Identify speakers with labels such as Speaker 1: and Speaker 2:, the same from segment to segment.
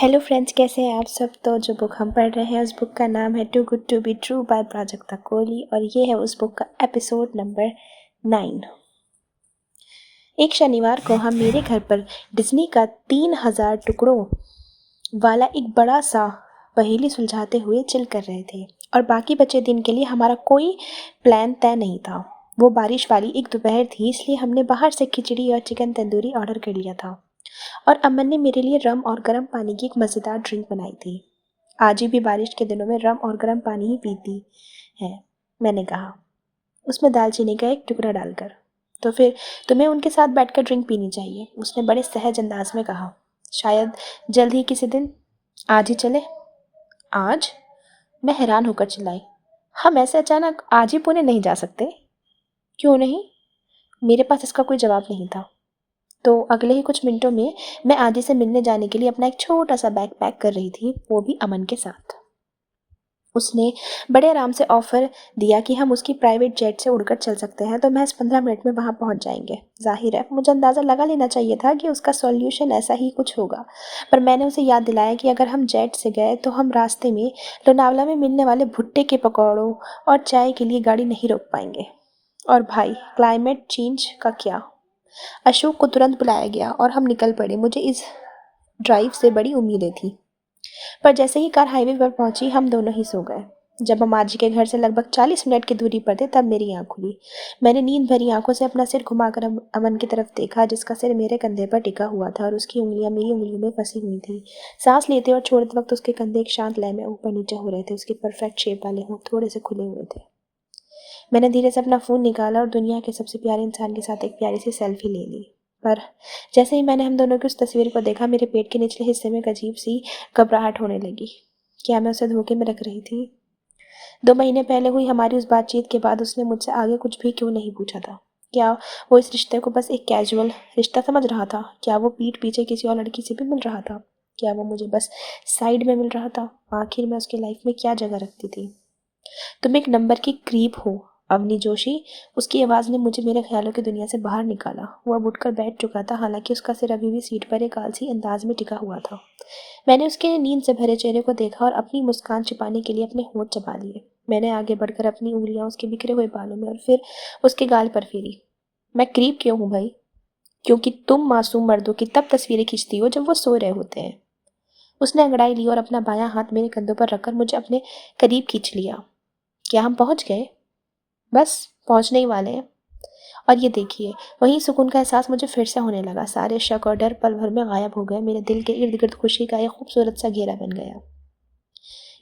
Speaker 1: Hello friends, कैसे हैं आप सब। तो जो बुक हम पढ़ रहे हैं उस बुक का नाम है too good to be true by Prajakta Kohli और ये है उस बुक का एपिसोड नंबर 9। एक शनिवार को हम मेरे घर पर डिज्नी का 3000 टुकड़ों वाला एक बड़ा सा पहेली सुलझाते हुए चिल कर रहे थे और बाकी बचे दिन के लिए हमारा कोई प्लान तय नहीं था। वो बारिश वाली एक दोपहर थी, इसलिए हमने बाहर से खिचड़ी और चिकन तंदूरी ऑर्डर कर लिया था और अमन ने मेरे लिए रम और गर्म पानी की एक मज़ेदार ड्रिंक बनाई थी। आजी भी बारिश के दिनों में रम और गर्म पानी ही पीती है, मैंने कहा, उसमें दालचीनी का एक टुकड़ा डालकर। तो फिर तुम्हें उनके साथ बैठकर ड्रिंक पीनी चाहिए, उसने बड़े सहज अंदाज में कहा। शायद जल्द ही किसी दिन। आज ही चले। आज? मैं हैरान होकर चिल्लाई। हम ऐसे अचानक आज ही पुणे नहीं जा सकते। क्यों नहीं? मेरे पास इसका कोई जवाब नहीं था। तो अगले ही कुछ मिनटों में मैं आदि से मिलने जाने के लिए अपना एक छोटा सा बैग पैक कर रही थी, वो भी अमन के साथ। उसने बड़े आराम से ऑफर दिया कि हम उसकी प्राइवेट जेट से उड़कर चल सकते हैं, तो महज 15 मिनट में वहाँ पहुँच जाएंगे। जाहिर है मुझे अंदाज़ा लगा लेना चाहिए था कि उसका सॉल्यूशन ऐसा ही कुछ होगा, पर मैंने उसे याद दिलाया कि अगर हम जेट से गए तो हम रास्ते में लोनावला में मिलने वाले भुट्टे के पकौड़ों और चाय के लिए गाड़ी नहीं रोक पाएंगे। और भाई, क्लाइमेट चेंज का क्या? अशोक को तुरंत बुलाया गया और हम निकल पड़े। मुझे इस ड्राइव से बड़ी उम्मीदें थी, पर जैसे ही कार हाईवे पर पहुंची हम दोनों ही सो गए। जब हम आजी के घर से लगभग 40 मिनट की दूरी पर थे तब मेरी आँख खुली। मैंने नींद भरी आंखों से अपना सिर घुमाकर अमन की तरफ देखा, जिसका सिर मेरे कंधे पर टिका हुआ था और उसकी उंगलियां मेरी उंगलियों में फंसी हुई थी। सांस लेते और छोड़ते वक्त उसके कंधे एक शांत लय में ऊपर नीचे हो रहे थे। उसके परफेक्ट शेप वाले होंठ थोड़े से खुले हुए थे। मैंने धीरे से अपना फ़ोन निकाला और दुनिया के सबसे प्यारे इंसान के साथ एक प्यारी सी सेल्फी ले ली। पर जैसे ही मैंने हम दोनों की उस तस्वीर को देखा, मेरे पेट के निचले हिस्से में एक अजीब सी घबराहट होने लगी। क्या मैं उसे धोखे में रख रही थी? 2 महीने पहले हुई हमारी उस बातचीत के बाद उसने मुझसे आगे कुछ भी क्यों नहीं पूछा था? क्या वो इस रिश्ते को बस एक कैजुअल रिश्ता समझ रहा था? क्या वो पीठ पीछे किसी और लड़की से भी मिल रहा था? क्या वो मुझे बस साइड में मिल रहा था? आखिर मैं उसकी लाइफ में क्या जगह रखती थी? तुम एक नंबर की क्रीप हो, अवनी जोशी। उसकी आवाज़ ने मुझे मेरे ख्यालों की दुनिया से बाहर निकाला। वो अब उठकर बैठ चुका था, हालांकि उसका सिर अभी भी सीट पर एक आलसी अंदाज में टिका हुआ था। मैंने उसके नींद से भरे चेहरे को देखा और अपनी मुस्कान छिपाने के लिए अपने होंठ चबा लिए। मैंने आगे बढ़कर अपनी उंगलियां उसके बिखरे हुए बालों में और फिर उसके गाल पर फेरी। मैं क्रीप क्यों हूँ भाई? क्योंकि तुम मासूम मर्दों की तब तस्वीरें खींचती हो जब वो सो रहे होते हैं। उसने अंगड़ाई ली और अपना बायां हाथ मेरे कंधों पर रखकर मुझे अपने करीब खींच लिया। क्या हम पहुंच गए? बस पहुंचने ही वाले हैं। और ये देखिए, वही सुकून का एहसास मुझे फिर से होने लगा। सारे शक और डर पल भर में गायब हो गए। मेरे दिल के इर्द गिर्द खुशी का एक खूबसूरत सा घेरा बन गया।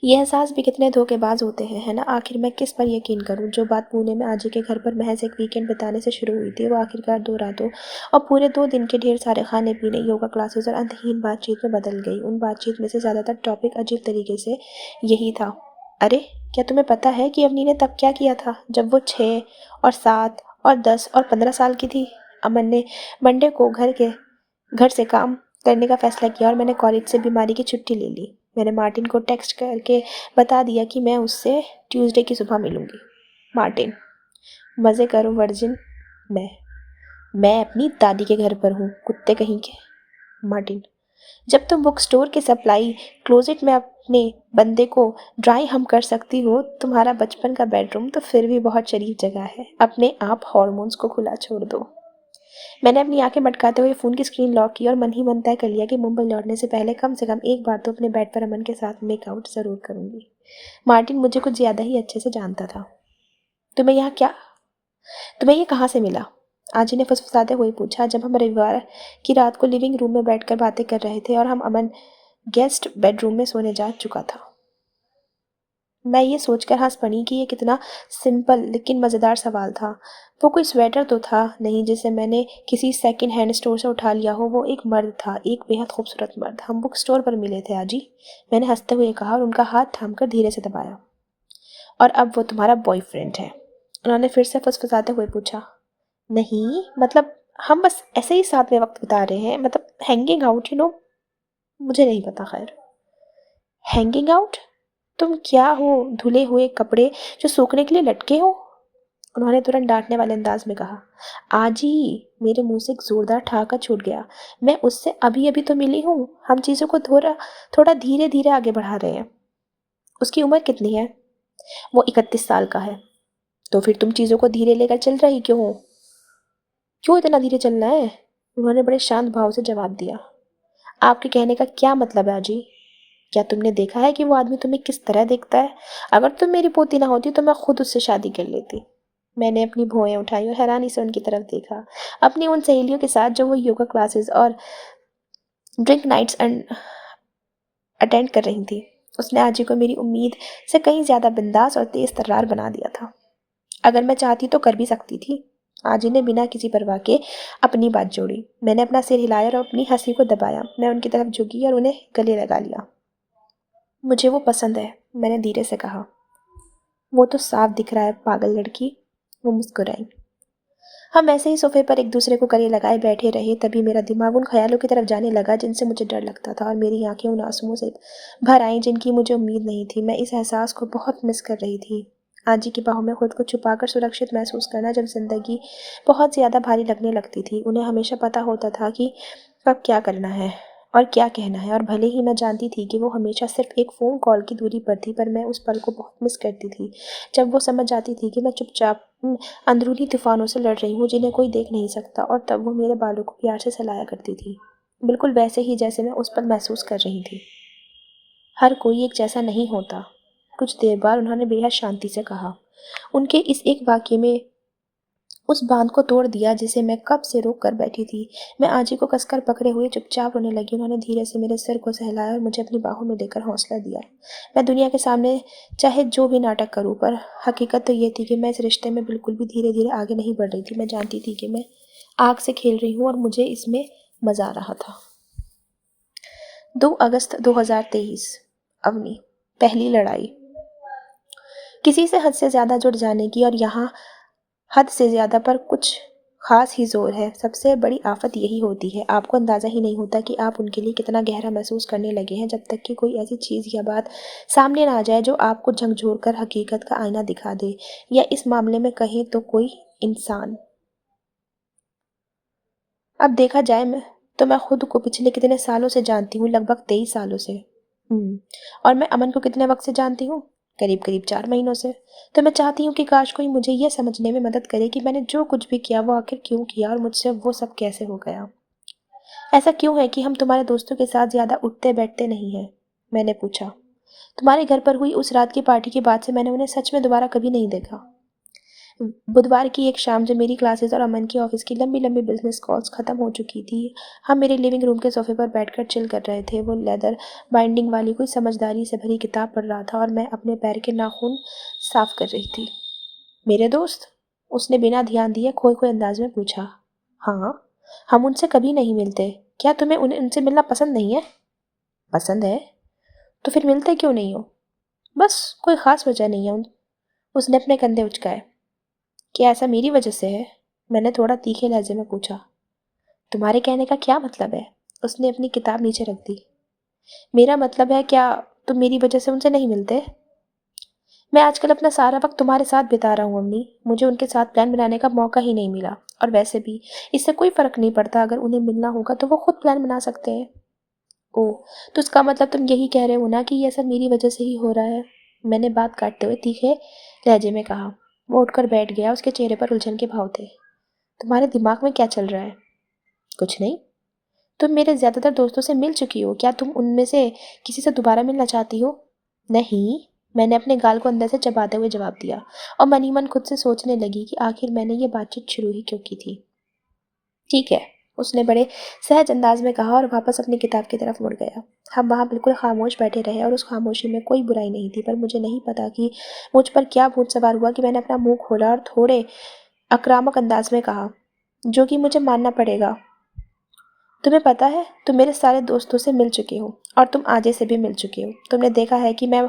Speaker 1: ये एहसास भी कितने धोखेबाज होते हैं, है ना। आखिर मैं किस पर यकीन करूं? जो बात पुणे में आजी के घर पर महज एक वीकेंड बिताने से शुरू हुई थी, वो आखिरकार 2 रातों और पूरे 2 दिन के ढेर सारे खाने पीने, योगा क्लासेस और अंतहीन बातचीत में बदल गई। उन बातचीत में से ज़्यादातर टॉपिक अजीब तरीके से यही था। अरे, क्या तुम्हें पता है कि अवनी ने तब क्या किया था जब वो 6 और 7 और 10 और 15 साल की थी? अमन ने मंडे को घर से काम करने का फैसला किया और मैंने कॉलेज से बीमारी की छुट्टी ले ली। मैंने मार्टिन को टेक्स्ट करके बता दिया कि मैं उससे ट्यूसडे की सुबह मिलूंगी। मार्टिन, मज़े करो वर्जिन। मैं अपनी दादी के घर पर हूँ, कुत्ते कहीं के। मार्टिन, जब तुम बुक स्टोर के सप्लाई क्लोजेट में अपने बंदे को ड्राई हम कर सकती हो, तुम्हारा बचपन का बेडरूम तो फिर भी बहुत शरीफ जगह है। अपने आप हॉर्मोन्स को खुला छोड़ दो। मैंने अपनी आंखें मटकाते हुए फ़ोन की स्क्रीन लॉक की और मन ही मन तय कर लिया कि मुंबई लौटने से पहले कम से कम एक बार तो अपने बेड पर अमन के साथ मेकआउट ज़रूर करूंगी। मार्टिन मुझे कुछ ज़्यादा ही अच्छे से जानता था। तुम्हें यहाँ क्या तुम्हें ये कहाँ से मिला? आजी ने फुसफुसाते हुए पूछा, जब हम रविवार की रात को लिविंग रूम में बैठकर बातें कर रहे थे और हम अमन गेस्ट बेडरूम में सोने जा चुका था। मैं ये सोचकर हंस पड़ी कि ये कितना सिंपल लेकिन मज़ेदार सवाल था। वो कोई स्वेटर तो था नहीं जिसे मैंने किसी सेकंड हैंड स्टोर से उठा लिया हो। वो एक मर्द था, एक बेहद खूबसूरत मर्द। हम बुक स्टोर पर मिले थे आजी, मैंने हंसते हुए कहा और उनका हाथ थामकर धीरे से दबाया। और अब वो तुम्हारा बॉयफ्रेंड है? उन्होंने फिर से फुसफुसाते हुए पूछा। नहीं, मतलब हम बस ऐसे ही साथ में वक्त बिता रहे हैं, मतलब हैंगिंग आउट, मुझे नहीं पता। खैर, हैंगिंग आउट? तुम क्या हो, धुले हुए कपड़े जो सूखने के लिए लटके हो? उन्होंने तुरंत डांटने वाले अंदाज में कहा। आज ही मेरे मुंह से एक जोरदार ठहाका छूट गया। मैं उससे अभी अभी तो मिली हूँ। हम चीज़ों को थोड़ा थोड़ा धीरे धीरे आगे बढ़ा रहे हैं। उसकी उम्र कितनी है? वो 31 साल का है। तो फिर तुम चीज़ों को धीरे लेकर चल रही क्यों हो? क्यों इतना धीरे चलना है? उन्होंने बड़े शांत भाव से जवाब दिया। आपके कहने का क्या मतलब है अजी? क्या तुमने देखा है कि वो आदमी तुम्हें किस तरह देखता है? अगर तुम मेरी पोती ना होती तो मैं खुद उससे शादी कर लेती। मैंने अपनी भौहें उठाई और हैरानी से उनकी तरफ देखा, अपनी उन सहेलियों के साथ जो वो योगा क्लासेस और ड्रिंक नाइट्स अटेंड कर रही थी। उसने आजी को मेरी उम्मीद से कहीं ज़्यादा बिंदास और तेज तर्रार बना दिया था। अगर मैं चाहती तो कर भी सकती थी। आजी ने बिना किसी परवाह के अपनी बात जोड़ी। मैंने अपना सिर हिलाया और अपनी हंसी को दबाया। मैं उनकी तरफ झुकी और उन्हें गले लगा लिया। मुझे वो पसंद है, मैंने धीरे से कहा। वो तो साफ दिख रहा है, पागल लड़की। वो मुस्कुराई। हम ऐसे ही सोफे पर एक दूसरे को गले लगाए बैठे रहे। तभी मेरा दिमाग उन ख्यालों की तरफ जाने लगा जिनसे मुझे डर लगता था और मेरी आंखें उन आंसुओं से भर आईं जिनकी मुझे उम्मीद नहीं थी। मैं इस एहसास को बहुत मिस कर रही थी। आजी की बाहों में खुद को छुपाकर सुरक्षित महसूस करना जब जिंदगी बहुत ज़्यादा भारी लगने लगती थी। उन्हें हमेशा पता होता था कि कब क्या करना है और क्या कहना है, और भले ही मैं जानती थी कि वो हमेशा सिर्फ एक फ़ोन कॉल की दूरी पर थी, पर मैं उस पल को बहुत मिस करती थी जब वो समझ जाती थी कि मैं चुपचाप अंदरूनी तूफानों से लड़ रही हूँ जिन्हें कोई देख नहीं सकता। और तब वो मेरे बालों को प्यार से सहलाया करती थी, बिल्कुल वैसे ही जैसे मैं उस पर महसूस कर रही थी। हर कोई एक जैसा नहीं होता। कुछ देर बाद उन्होंने बेहद शांति से कहा। उनके इस एक वाक्य में उस बांध को तोड़ दिया जिसे मैं कब से रोक कर बैठी थी। मैं आजी को कसकर पकड़े हुए चुपचाप रोने लगी। उन्होंने धीरे से मेरे सिर को सहलाया और मुझे अपनी बाहों में लेकर हौसला दिया। मैं दुनिया के सामने चाहे जो भी नाटक करूं, पर हकीकत तो ये थी कि मैं इस रिश्ते में बिल्कुल भी धीरे धीरे आगे नहीं बढ़ रही थी। मैं जानती थी कि मैं आग से खेल रही हूँ और मुझे इसमें मजा आ रहा था। 2 अगस्त 2023। अवनी। पहली लड़ाई। किसी से हद से ज़्यादा जुड़ जाने की और यहाँ हद से ज़्यादा पर कुछ खास ही जोर है। सबसे बड़ी आफत यही होती है, आपको अंदाज़ा ही नहीं होता कि आप उनके लिए कितना गहरा महसूस करने लगे हैं जब तक कि कोई ऐसी चीज़ या बात सामने ना आ जाए जो आपको झकझोर कर हकीकत का आईना दिखा दे, या इस मामले में कहें तो कोई इंसान। अब देखा जाए मैं खुद को पिछले कितने सालों से जानती हूँ, लगभग 23 सालों से। और मैं अमन को कितने वक्त से जानती हूँ? करीब करीब 4 महीनों से। तो मैं चाहती हूँ कि काश कोई मुझे यह समझने में मदद करे कि मैंने जो कुछ भी किया वो आखिर क्यों किया और मुझसे वो सब कैसे हो गया। ऐसा क्यों है कि हम तुम्हारे दोस्तों के साथ ज़्यादा उठते बैठते नहीं हैं? मैंने पूछा। तुम्हारे घर पर हुई उस रात की पार्टी के बाद से मैंने उन्हें सच में दोबारा कभी नहीं देखा। बुधवार की एक शाम जब मेरी क्लासेस और अमन की ऑफिस की लंबी लंबी बिजनेस कॉल्स ख़त्म हो चुकी थी, हम मेरे लिविंग रूम के सोफे पर बैठकर चिल कर रहे थे। वो लेदर बाइंडिंग वाली कोई समझदारी से भरी किताब पढ़ रहा था और मैं अपने पैर के नाखून साफ कर रही थी। मेरे दोस्त? उसने बिना ध्यान दिए खोए खोए अंदाज में पूछा। हाँ, हम उनसे कभी नहीं मिलते। क्या तुम्हें उनसे मिलना पसंद नहीं है? पसंद है। तो फिर मिलते क्यों नहीं हो? बस कोई ख़ास वजह नहीं है। उसने अपने कंधे उचकाए। क्या ऐसा मेरी वजह से है? मैंने थोड़ा तीखे लहजे में पूछा। तुम्हारे कहने का क्या मतलब है? उसने अपनी किताब नीचे रख दी। मेरा मतलब है, क्या तुम मेरी वजह से उनसे नहीं मिलते? मैं आजकल अपना सारा वक्त तुम्हारे साथ बिता रहा हूँ अम्मी। मुझे उनके साथ प्लान बनाने का मौका ही नहीं मिला, और वैसे भी इससे कोई फर्क नहीं पड़ता। अगर उन्हें मिलना होगा तो वो खुद प्लान बना सकते हैं। ओह, तो इसका मतलब तुम यही कह रहे हो ना कि ये सब मेरी वजह से ही हो रहा है? मैंने बात काटते हुए तीखे लहजे में कहा। वो उठकर बैठ गया। उसके चेहरे पर उलझन के भाव थे। तुम्हारे दिमाग में क्या चल रहा है? कुछ नहीं। तुम मेरे ज़्यादातर दोस्तों से मिल चुकी हो, क्या तुम उनमें से किसी से दोबारा मिलना चाहती हो? नहीं। मैंने अपने गाल को अंदर से चबाते हुए जवाब दिया, और मन ही मन खुद से सोचने लगी कि आखिर मैंने ये बातचीत शुरू ही क्यों की थी। ठीक है, उसने बड़े सहज अंदाज में कहा और वापस अपनी किताब की तरफ मुड़ गया। हम वहाँ बिल्कुल खामोश बैठे रहे और उस खामोशी में कोई बुराई नहीं थी, पर मुझे नहीं पता कि मुझ पर क्या भूत सवार हुआ कि मैंने अपना मुंह खोला और थोड़े आक्रामक अंदाज में कहा, जो कि मुझे मानना पड़ेगा। तुम्हें पता है, तुम मेरे सारे दोस्तों से मिल चुके हो, और तुम आजे से भी मिल चुके हो। तुमने देखा है कि मैं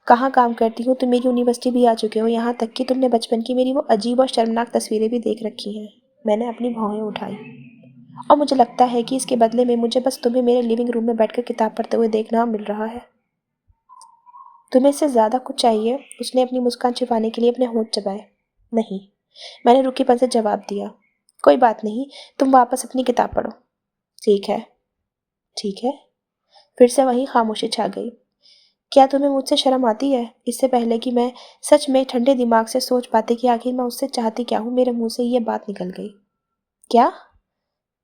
Speaker 1: कहाँ काम करती हूँ। तुम मेरी यूनिवर्सिटी भी आ चुके हो, यहाँ तक कि तुमने बचपन की मेरी वो अजीब और शर्मनाक तस्वीरें भी देख रखी हैं। मैंने अपनी भौहें उठाई। और मुझे लगता है कि इसके बदले में मुझे बस तुम्हें मेरे लिविंग रूम में बैठकर किताब पढ़ते हुए देखना मिल रहा है। तुम्हें इससे ज़्यादा कुछ चाहिए? उसने अपनी मुस्कान छिपाने के लिए अपने होंठ चबाए। नहीं, मैंने रुखीपन से जवाब दिया। कोई बात नहीं, तुम वापस अपनी किताब पढ़ो। ठीक है, ठीक है। फिर से वही खामोशी छा गई। क्या तुम्हें मुझसे शर्म आती है? इससे पहले कि मैं सच में ठंडे दिमाग से सोच पाती कि आखिर मैं उससे चाहती क्या हूँ, मेरे मुंह से ये बात निकल गई। क्या?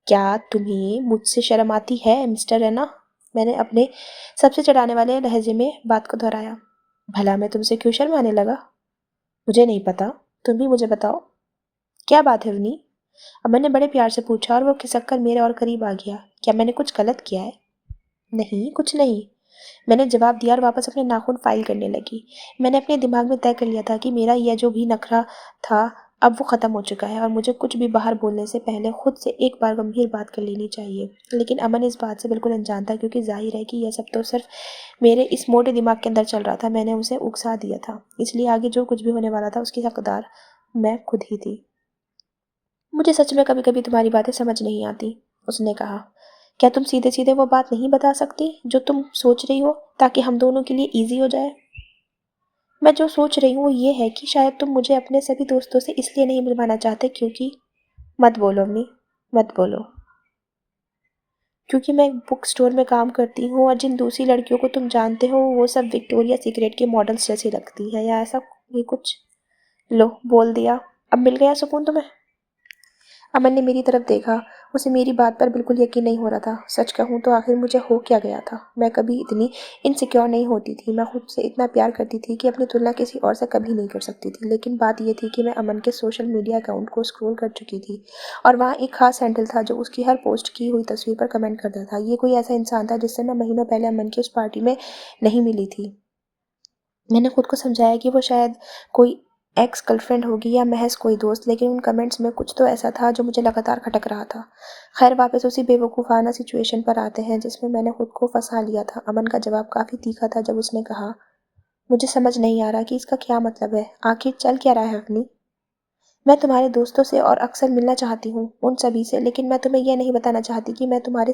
Speaker 1: क्या तुम्हें मुझसे शर्म आती है मिस्टर रैना? मैंने अपने सबसे चिढ़ाने वाले लहजे में बात को दोहराया। भला मैं तुमसे क्यों शर्माने लगा? मुझे नहीं पता, तुम ही मुझे बताओ। क्या बात है अवनी? अमन ने बड़े प्यार से पूछा और वो खिसक कर मेरे और करीब आ गया। क्या मैंने कुछ गलत किया है? नहीं, कुछ नहीं, मैंने जवाब दिया और वापस अपने नाखून फाइल करने लगी। मैंने अपने दिमाग में तय कर लिया था कि मेरा यह जो भी नखरा था अब वो ख़त्म हो चुका है और मुझे कुछ भी बाहर बोलने से पहले खुद से एक बार गंभीर बात कर लेनी चाहिए। लेकिन अमन इस बात से बिल्कुल अनजान था, क्योंकि जाहिर है कि यह सब तो सिर्फ मेरे इस मोटे दिमाग के अंदर चल रहा था। मैंने उसे उकसा दिया था, इसलिए आगे जो कुछ भी होने वाला था उसकी हकदार मैं खुद ही थी। मुझे सच में कभी कभी तुम्हारी बातें समझ नहीं आती, उसने कहा। क्या तुम सीधे सीधे वो बात नहीं बता सकती जो तुम सोच रही हो, ताकि हम दोनों के लिए ईजी हो जाए? मैं जो सोच रही हूँ वो ये है कि शायद तुम मुझे अपने सभी दोस्तों से इसलिए नहीं मिलवाना चाहते क्योंकि... मत बोलो अम्मी, मत बोलो। क्योंकि मैं एक बुक स्टोर में काम करती हूँ और जिन दूसरी लड़कियों को तुम जानते हो वो सब विक्टोरिया सीक्रेट के मॉडल्स जैसी लगती है, या ऐसा ये कुछ। लो, बोल दिया। अब मिल गया सुकून तुम्हें? अमन ने मेरी तरफ देखा। उसे मेरी बात पर बिल्कुल यकीन नहीं हो रहा था। सच कहूँ तो आखिर मुझे हो क्या गया था? मैं कभी इतनी इनसिक्योर नहीं होती थी। मैं खुद से इतना प्यार करती थी कि अपनी तुलना किसी और से कभी नहीं कर सकती थी। लेकिन बात यह थी कि मैं अमन के सोशल मीडिया अकाउंट को स्क्रॉल कर चुकी थी और वहाँ एक खास हैंडल था जो उसकी हर पोस्ट की हुई तस्वीर पर कमेंट करता था। ये कोई ऐसा इंसान था जिससे मैं महीनों पहले अमन की उस पार्टी में नहीं मिली थी। मैंने खुद को समझाया कि वो शायद कोई एक्स गर्लफ्रेंड होगी या महज कोई दोस्त, लेकिन उन कमेंट्स में कुछ तो ऐसा था जो मुझे लगातार खटक रहा था। खैर, वापस उसी बेवकूफ़ाना सिचुएशन पर आते हैं जिसमें मैंने खुद को फंसा लिया था। अमन का जवाब काफ़ी तीखा था जब उसने कहा, मुझे समझ नहीं आ रहा कि इसका क्या मतलब है। आखिर चल क्या रहा है अपनी? मैं तुम्हारे दोस्तों से और अक्सर मिलना चाहती हूँ, उन सभी से, लेकिन मैं तुम्हें यह नहीं बताना चाहती कि मैं तुम्हारे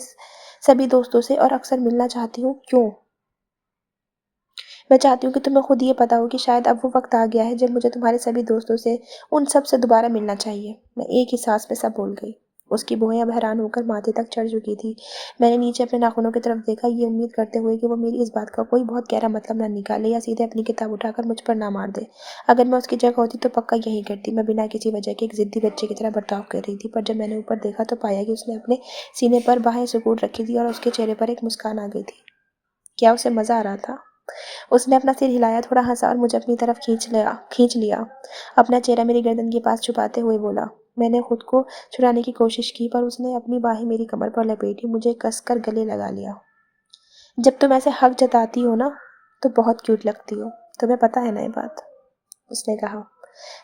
Speaker 1: सभी दोस्तों से और अक्सर मिलना चाहती हूँ। क्यों? मैं चाहती हूँ कि तुम्हें खुद ये पता हो कि शायद अब वो वक्त आ गया है जब मुझे तुम्हारे सभी दोस्तों से, उन सब से दोबारा मिलना चाहिए। मैं एक ही सांस में सब बोल गई। उसकी भौहें अब हैरान होकर माथे तक चढ़ चुकी थी। मैंने नीचे अपने नाखूनों की तरफ देखा, ये उम्मीद करते हुए कि वो मेरी इस बात का कोई बहुत गहरा मतलब न निकाले या सीधे अपनी किताब उठाकर मुझ पर ना मार दे। अगर मैं उसकी जगह होती तो पक्का यही करती। मैं बिना किसी वजह के एक जिद्दी बच्चे की तरह बर्ताव कर रही थी, पर जब मैंने ऊपर देखा तो पाया कि उसने अपने सीने पर बाहें सुकून रखी थी और उसके चेहरे पर एक मुस्कान आ गई थी। क्या उसे मज़ा आ रहा था? उसने अपना सिर हिलाया, थोड़ा हंसा और मुझे अपनी तरफ खींच लिया। अपना चेहरा मेरी गर्दन के पास छुपाते हुए बोला। मैंने खुद को छुड़ाने की कोशिश की, पर उसने अपनी बाहें मेरी कमर पर लपेटी, मुझे कसकर गले लगा लिया। जब तुम ऐसे हक जताती हो ना, तो बहुत क्यूट लगती हो। तुम्हें पता है ना ये बात? उसने कहा।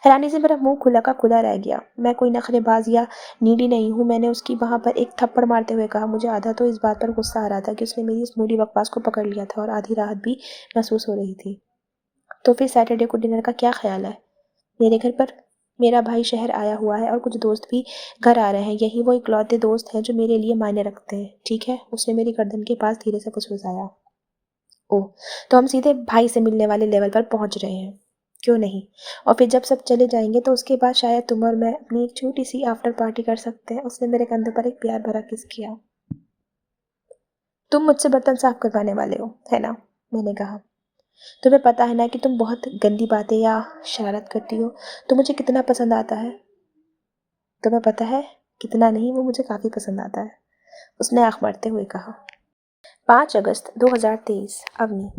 Speaker 1: हैरानी से मेरा मुंह खुला का खुला रह गया। मैं कोई नखरेबाज या नीडी नहीं हूँ, मैंने उसकी वहाँ पर एक थप्पड़ मारते हुए कहा। मुझे आधा तो इस बात पर गुस्सा आ रहा था कि उसने मेरी इस मूडी बकवास को पकड़ लिया था और आधी राहत भी महसूस हो रही थी। तो फिर सैटरडे को डिनर का क्या ख्याल है? मेरे घर पर? मेरा भाई शहर आया हुआ है और कुछ दोस्त भी घर आ रहे हैं। यही वो इकलौते दोस्त हैं जो मेरे लिए मायने रखते हैं, ठीक है? उसने मेरी गर्दन के पास धीरे से फुसफुसाया। ओह, तो हम सीधे भाई से मिलने वाले लेवल पर पहुंच रहे हैं। क्यों नहीं? और फिर जब सब चले जाएंगे तो उसके बाद शायद तुम और मैं अपनी एक छोटी सी आफ्टर पार्टी कर सकते हैं। उसने मेरे कंधे पर एक प्यार भरा किस किया। तुम मुझसे बर्तन साफ करवाने वाले हो, है ना? मैंने कहा। तुम्हें पता है ना कि तुम बहुत गंदी बातें या शरारत करती हो तो मुझे कितना पसंद आता है। तुम्हें पता है कितना नहीं, वो मुझे काफ़ी पसंद आता है, उसने आंख मारते हुए कहा। 5 अगस्त 2023। अवनी।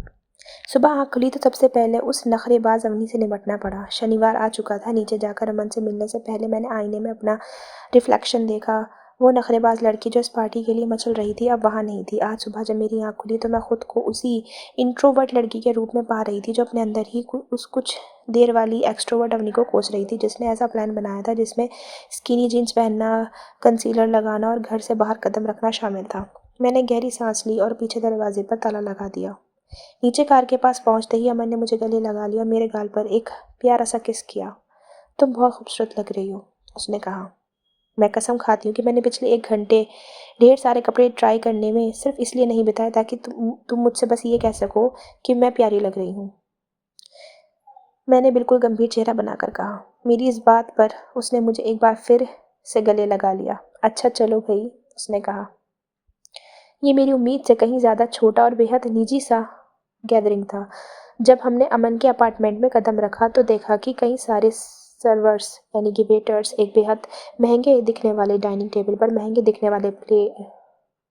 Speaker 1: सुबह आँख खुली तो सबसे पहले उस नखरेबाज अवनी से निपटना पड़ा। शनिवार आ चुका था। नीचे जाकर अमन से मिलने से पहले मैंने आईने में अपना रिफ्लेक्शन देखा। वो नखरेबाज लड़की जो इस पार्टी के लिए मचल रही थी अब वहाँ नहीं थी। आज सुबह जब मेरी आँख खुली तो मैं खुद को उसी इंट्रोवर्ट लड़की के रूप में पा रही थी जो अपने अंदर ही उस कुछ देर वाली एक्सट्रोवर्ट अवनी को कोस रही थी, जिसने ऐसा प्लान बनाया था जिसमें स्किनी जीन्स पहनना, कंसीलर लगाना और घर से बाहर कदम रखना शामिल था। मैंने गहरी सांस ली और पीछे दरवाजे पर ताला लगा दिया। नीचे कार के पास पहुंचते ही अमन ने मुझे गले लगा लिया और मेरे गाल पर एक प्यारा सा किस किया। तुम बहुत खूबसूरत लग रही हो, उसने कहा। मैं कसम खाती हूँ कि मैंने पिछले 1 घंटे ढेर सारे कपड़े ट्राई करने में सिर्फ इसलिए नहीं बिताया ताकि तुम मुझसे बस ये कह सको कि मैं प्यारी लग रही हूँ। मैंने बिल्कुल गंभीर चेहरा बनाकर कहा। मेरी इस बात पर उसने मुझे एक बार फिर से गले लगा लिया। अच्छा चलो भई, उसने कहा। ये मेरी उम्मीद से कहीं ज़्यादा छोटा और बेहद निजी सा गैदरिंग था। जब हमने अमन के अपार्टमेंट में कदम रखा तो देखा कि कई सारे सर्वर्स यानी कि वेटर्स एक बेहद महंगे दिखने वाले डाइनिंग टेबल पर महंगे दिखने वाले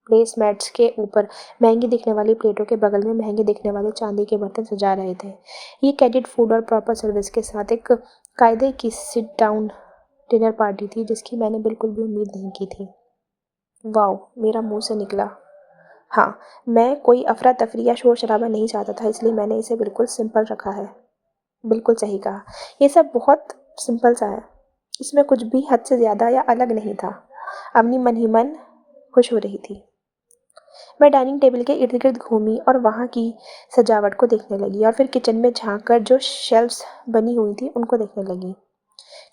Speaker 1: प्लेस मैट्स के ऊपर महंगी दिखने वाली प्लेटों के बगल में महंगे दिखने वाले चांदी के बर्तन सजा रहे थे। ये कैंडिड फूड और प्रॉपर सर्विस के साथ एक कायदे की सिट डाउन डिनर पार्टी थी जिसकी मैंने बिल्कुल भी उम्मीद नहीं की थी। वाओ, मेरा मुंह से निकला। हाँ, मैं कोई अफरा तफरी या शोर शराबा नहीं चाहता था, इसलिए मैंने इसे बिल्कुल सिंपल रखा है। बिल्कुल सही कहा। ये सब बहुत सिंपल सा है। इसमें कुछ भी हद से ज़्यादा या अलग नहीं था। अपनी मन ही मन खुश हो रही थी। मैं डाइनिंग टेबल के इर्द गिर्द घूमी और वहाँ की सजावट को देखने लगी और फिर किचन में झांक कर जो शेल्फ्स बनी हुई थी उनको देखने लगी।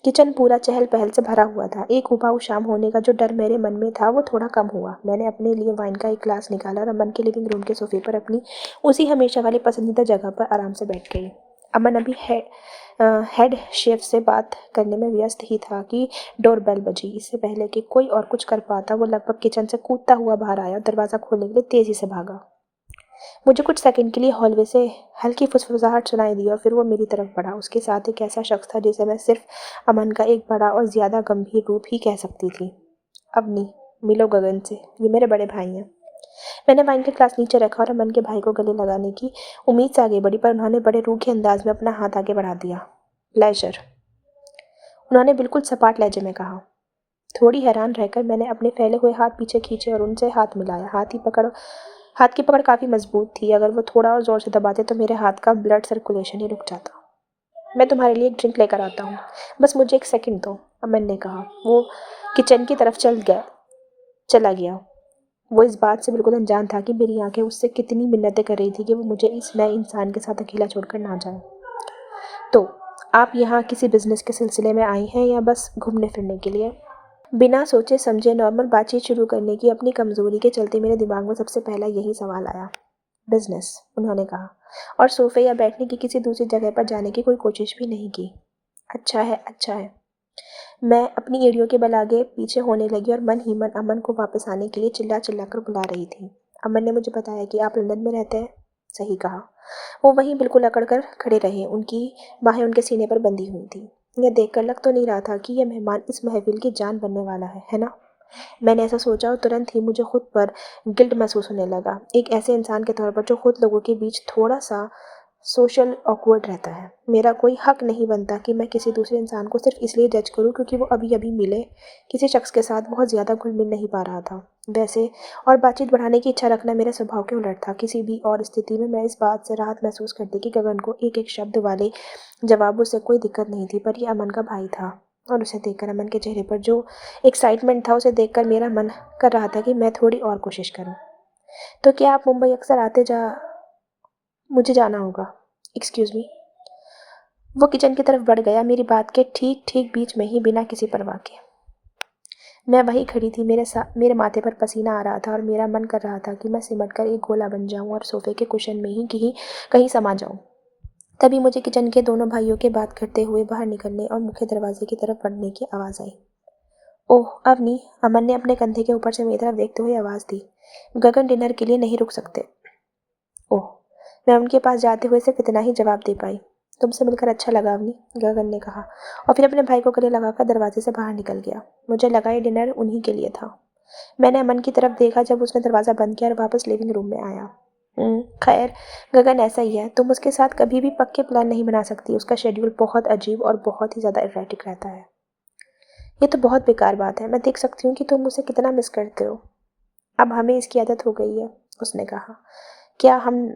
Speaker 1: किचन पूरा चहल पहल से भरा हुआ था। एक उबाऊ शाम होने का जो डर मेरे मन में था वो थोड़ा कम हुआ। मैंने अपने लिए वाइन का एक ग्लास निकाला और अमन के लिविंग रूम के सोफे पर अपनी उसी हमेशा वाली पसंदीदा जगह पर आराम से बैठ गई। अमन अभी हेड शेफ से बात करने में व्यस्त ही था कि डोरबेल बजी। इससे पहले कि कोई और कुछ कर पाता वो लगभग किचन से कूदता हुआ बाहर आया और दरवाज़ा खोलने के लिए तेज़ी से भागा। मुझे कुछ सेकंड के लिए हॉलवे से हल्की फुसफुसाहट सुनाई दी और फिर वो मेरी तरफ बढ़ा। उसके साथ एक ऐसा शख्स था जिसे मैं सिर्फ अमन का एक बड़ा और ज़्यादा गंभीर रूप ही कह सकती थी। अवनी, मिलो गगन से, ये मेरे बड़े भाई हैं। मैंने वाइन का ग्लास नीचे रखा और अमन के भाई को गले लगाने की उम्मीद से आगे बढ़ी, पर उन्होंने बड़े रूखे अंदाज में अपना हाथ आगे बढ़ा दिया। प्लेजर, उन्होंने बिल्कुल सपाट लहजे में कहा। थोड़ी हैरान रहकर मैंने अपने फैले हुए हाथ पीछे खींचे और उनसे हाथ मिलाया। हाथ की पकड़ काफ़ी मजबूत थी। अगर वो थोड़ा और ज़ोर से दबाते तो मेरे हाथ का ब्लड सर्कुलेशन ही रुक जाता। मैं तुम्हारे लिए एक ड्रिंक लेकर आता हूँ, बस मुझे एक सेकंड दो, अमन ने कहा। वो किचन की तरफ चला गया। वो इस बात से बिल्कुल अनजान था कि मेरी आंखें उससे कितनी मिन्नतें कर रही थी कि वो मुझे इस नए इंसान के साथ अकेला छोड़कर ना जाए। तो आप यहाँ किसी बिजनेस के सिलसिले में आई हैं या बस घूमने फिरने के लिए? बिना सोचे समझे नॉर्मल बातचीत शुरू करने की अपनी कमज़ोरी के चलते मेरे दिमाग में सबसे पहला यही सवाल आया। बिजनेस, उन्होंने कहा, और सोफे या बैठने की किसी दूसरी जगह पर जाने की कोई कोशिश भी नहीं की। अच्छा है, अच्छा है। मैं अपनी एड़ियों के बल आगे पीछे होने लगी और मन ही मन अमन को वापस आने के लिए चिल्ला चिल्ला कर बुला रही थी। अमन ने मुझे बताया कि आप लंदन में रहते हैं। सही कहा। वो वहीं बिल्कुल अकड़ कर खड़े रहे। उनकी बाहें उनके सीने पर बंधी हुई थी। यह देखकर लग तो नहीं रहा था कि यह मेहमान इस महफिल की जान बनने वाला है ना? मैंने ऐसा सोचा और तुरंत ही मुझे खुद पर गिल्ट महसूस होने लगा, एक ऐसे इंसान के तौर पर जो खुद लोगों के बीच थोड़ा सा सोशल ऑकवर्ड रहता है। मेरा कोई हक नहीं बनता कि मैं किसी दूसरे इंसान को सिर्फ इसलिए जज करूं क्योंकि वो अभी अभी मिले किसी शख्स के साथ बहुत ज़्यादा घुल मिल नहीं पा रहा था। वैसे और बातचीत बढ़ाने की इच्छा रखना मेरे स्वभाव के उलट था। किसी भी और स्थिति में मैं इस बात से राहत महसूस करती कि गगन को एक एक शब्द वाले जवाबों से कोई दिक्कत नहीं थी, पर यह अमन का भाई था और उसे देखकर अमन के चेहरे पर जो एक्साइटमेंट था उसे देखकर मेरा मन कर रहा था कि मैं थोड़ी और कोशिश करूं। तो क्या आप मुंबई अक्सर आते जा मुझे जाना होगा। Excuse me. वो किचन की तरफ बढ़ गया, मेरी बात के ठीक ठीक बीच में ही, बिना किसी परवाह के। मैं वहीं खड़ी थी। मेरे माथे पर पसीना आ रहा था और मेरा मन कर रहा था कि मैं सिमट कर एक गोला बन जाऊं और सोफे के कुशन में ही कहीं समा जाऊं। तभी मुझे किचन के दोनों भाइयों के बात करते हुए बाहर निकलने और मुख्य दरवाजे की तरफ बढ़ने की आवाज़ आई। ओह अवनी, अमन ने अपने कंधे के ऊपर से मेरी तरफ देखते हुए आवाज़ दी। गगन डिनर के लिए नहीं रुक सकते। ओह, मैं उनके पास जाते हुए सिर्फ इतना ही जवाब दे पाई। तुमसे मिलकर अच्छा लगा अवनी, गगन ने कहा और फिर अपने भाई को गले लगाकर दरवाजे से बाहर निकल गया। मुझे लगा ये डिनर उन्हीं के लिए था। मैंने अमन की तरफ देखा जब उसने दरवाज़ा बंद किया और वापस लिविंग रूम में आया। खैर, गगन ऐसा ही है। तुम उसके साथ कभी भी पक्के प्लान नहीं बना सकती। उसका शेड्यूल बहुत अजीब और बहुत ही ज़्यादा इरेटिक रहता है। ये तो बहुत बेकार बात है। मैं देख सकती हूँ कि तुम उसे कितना मिस करते हो। अब हमें इसकी आदत हो गई है, उसने कहा। क्या हम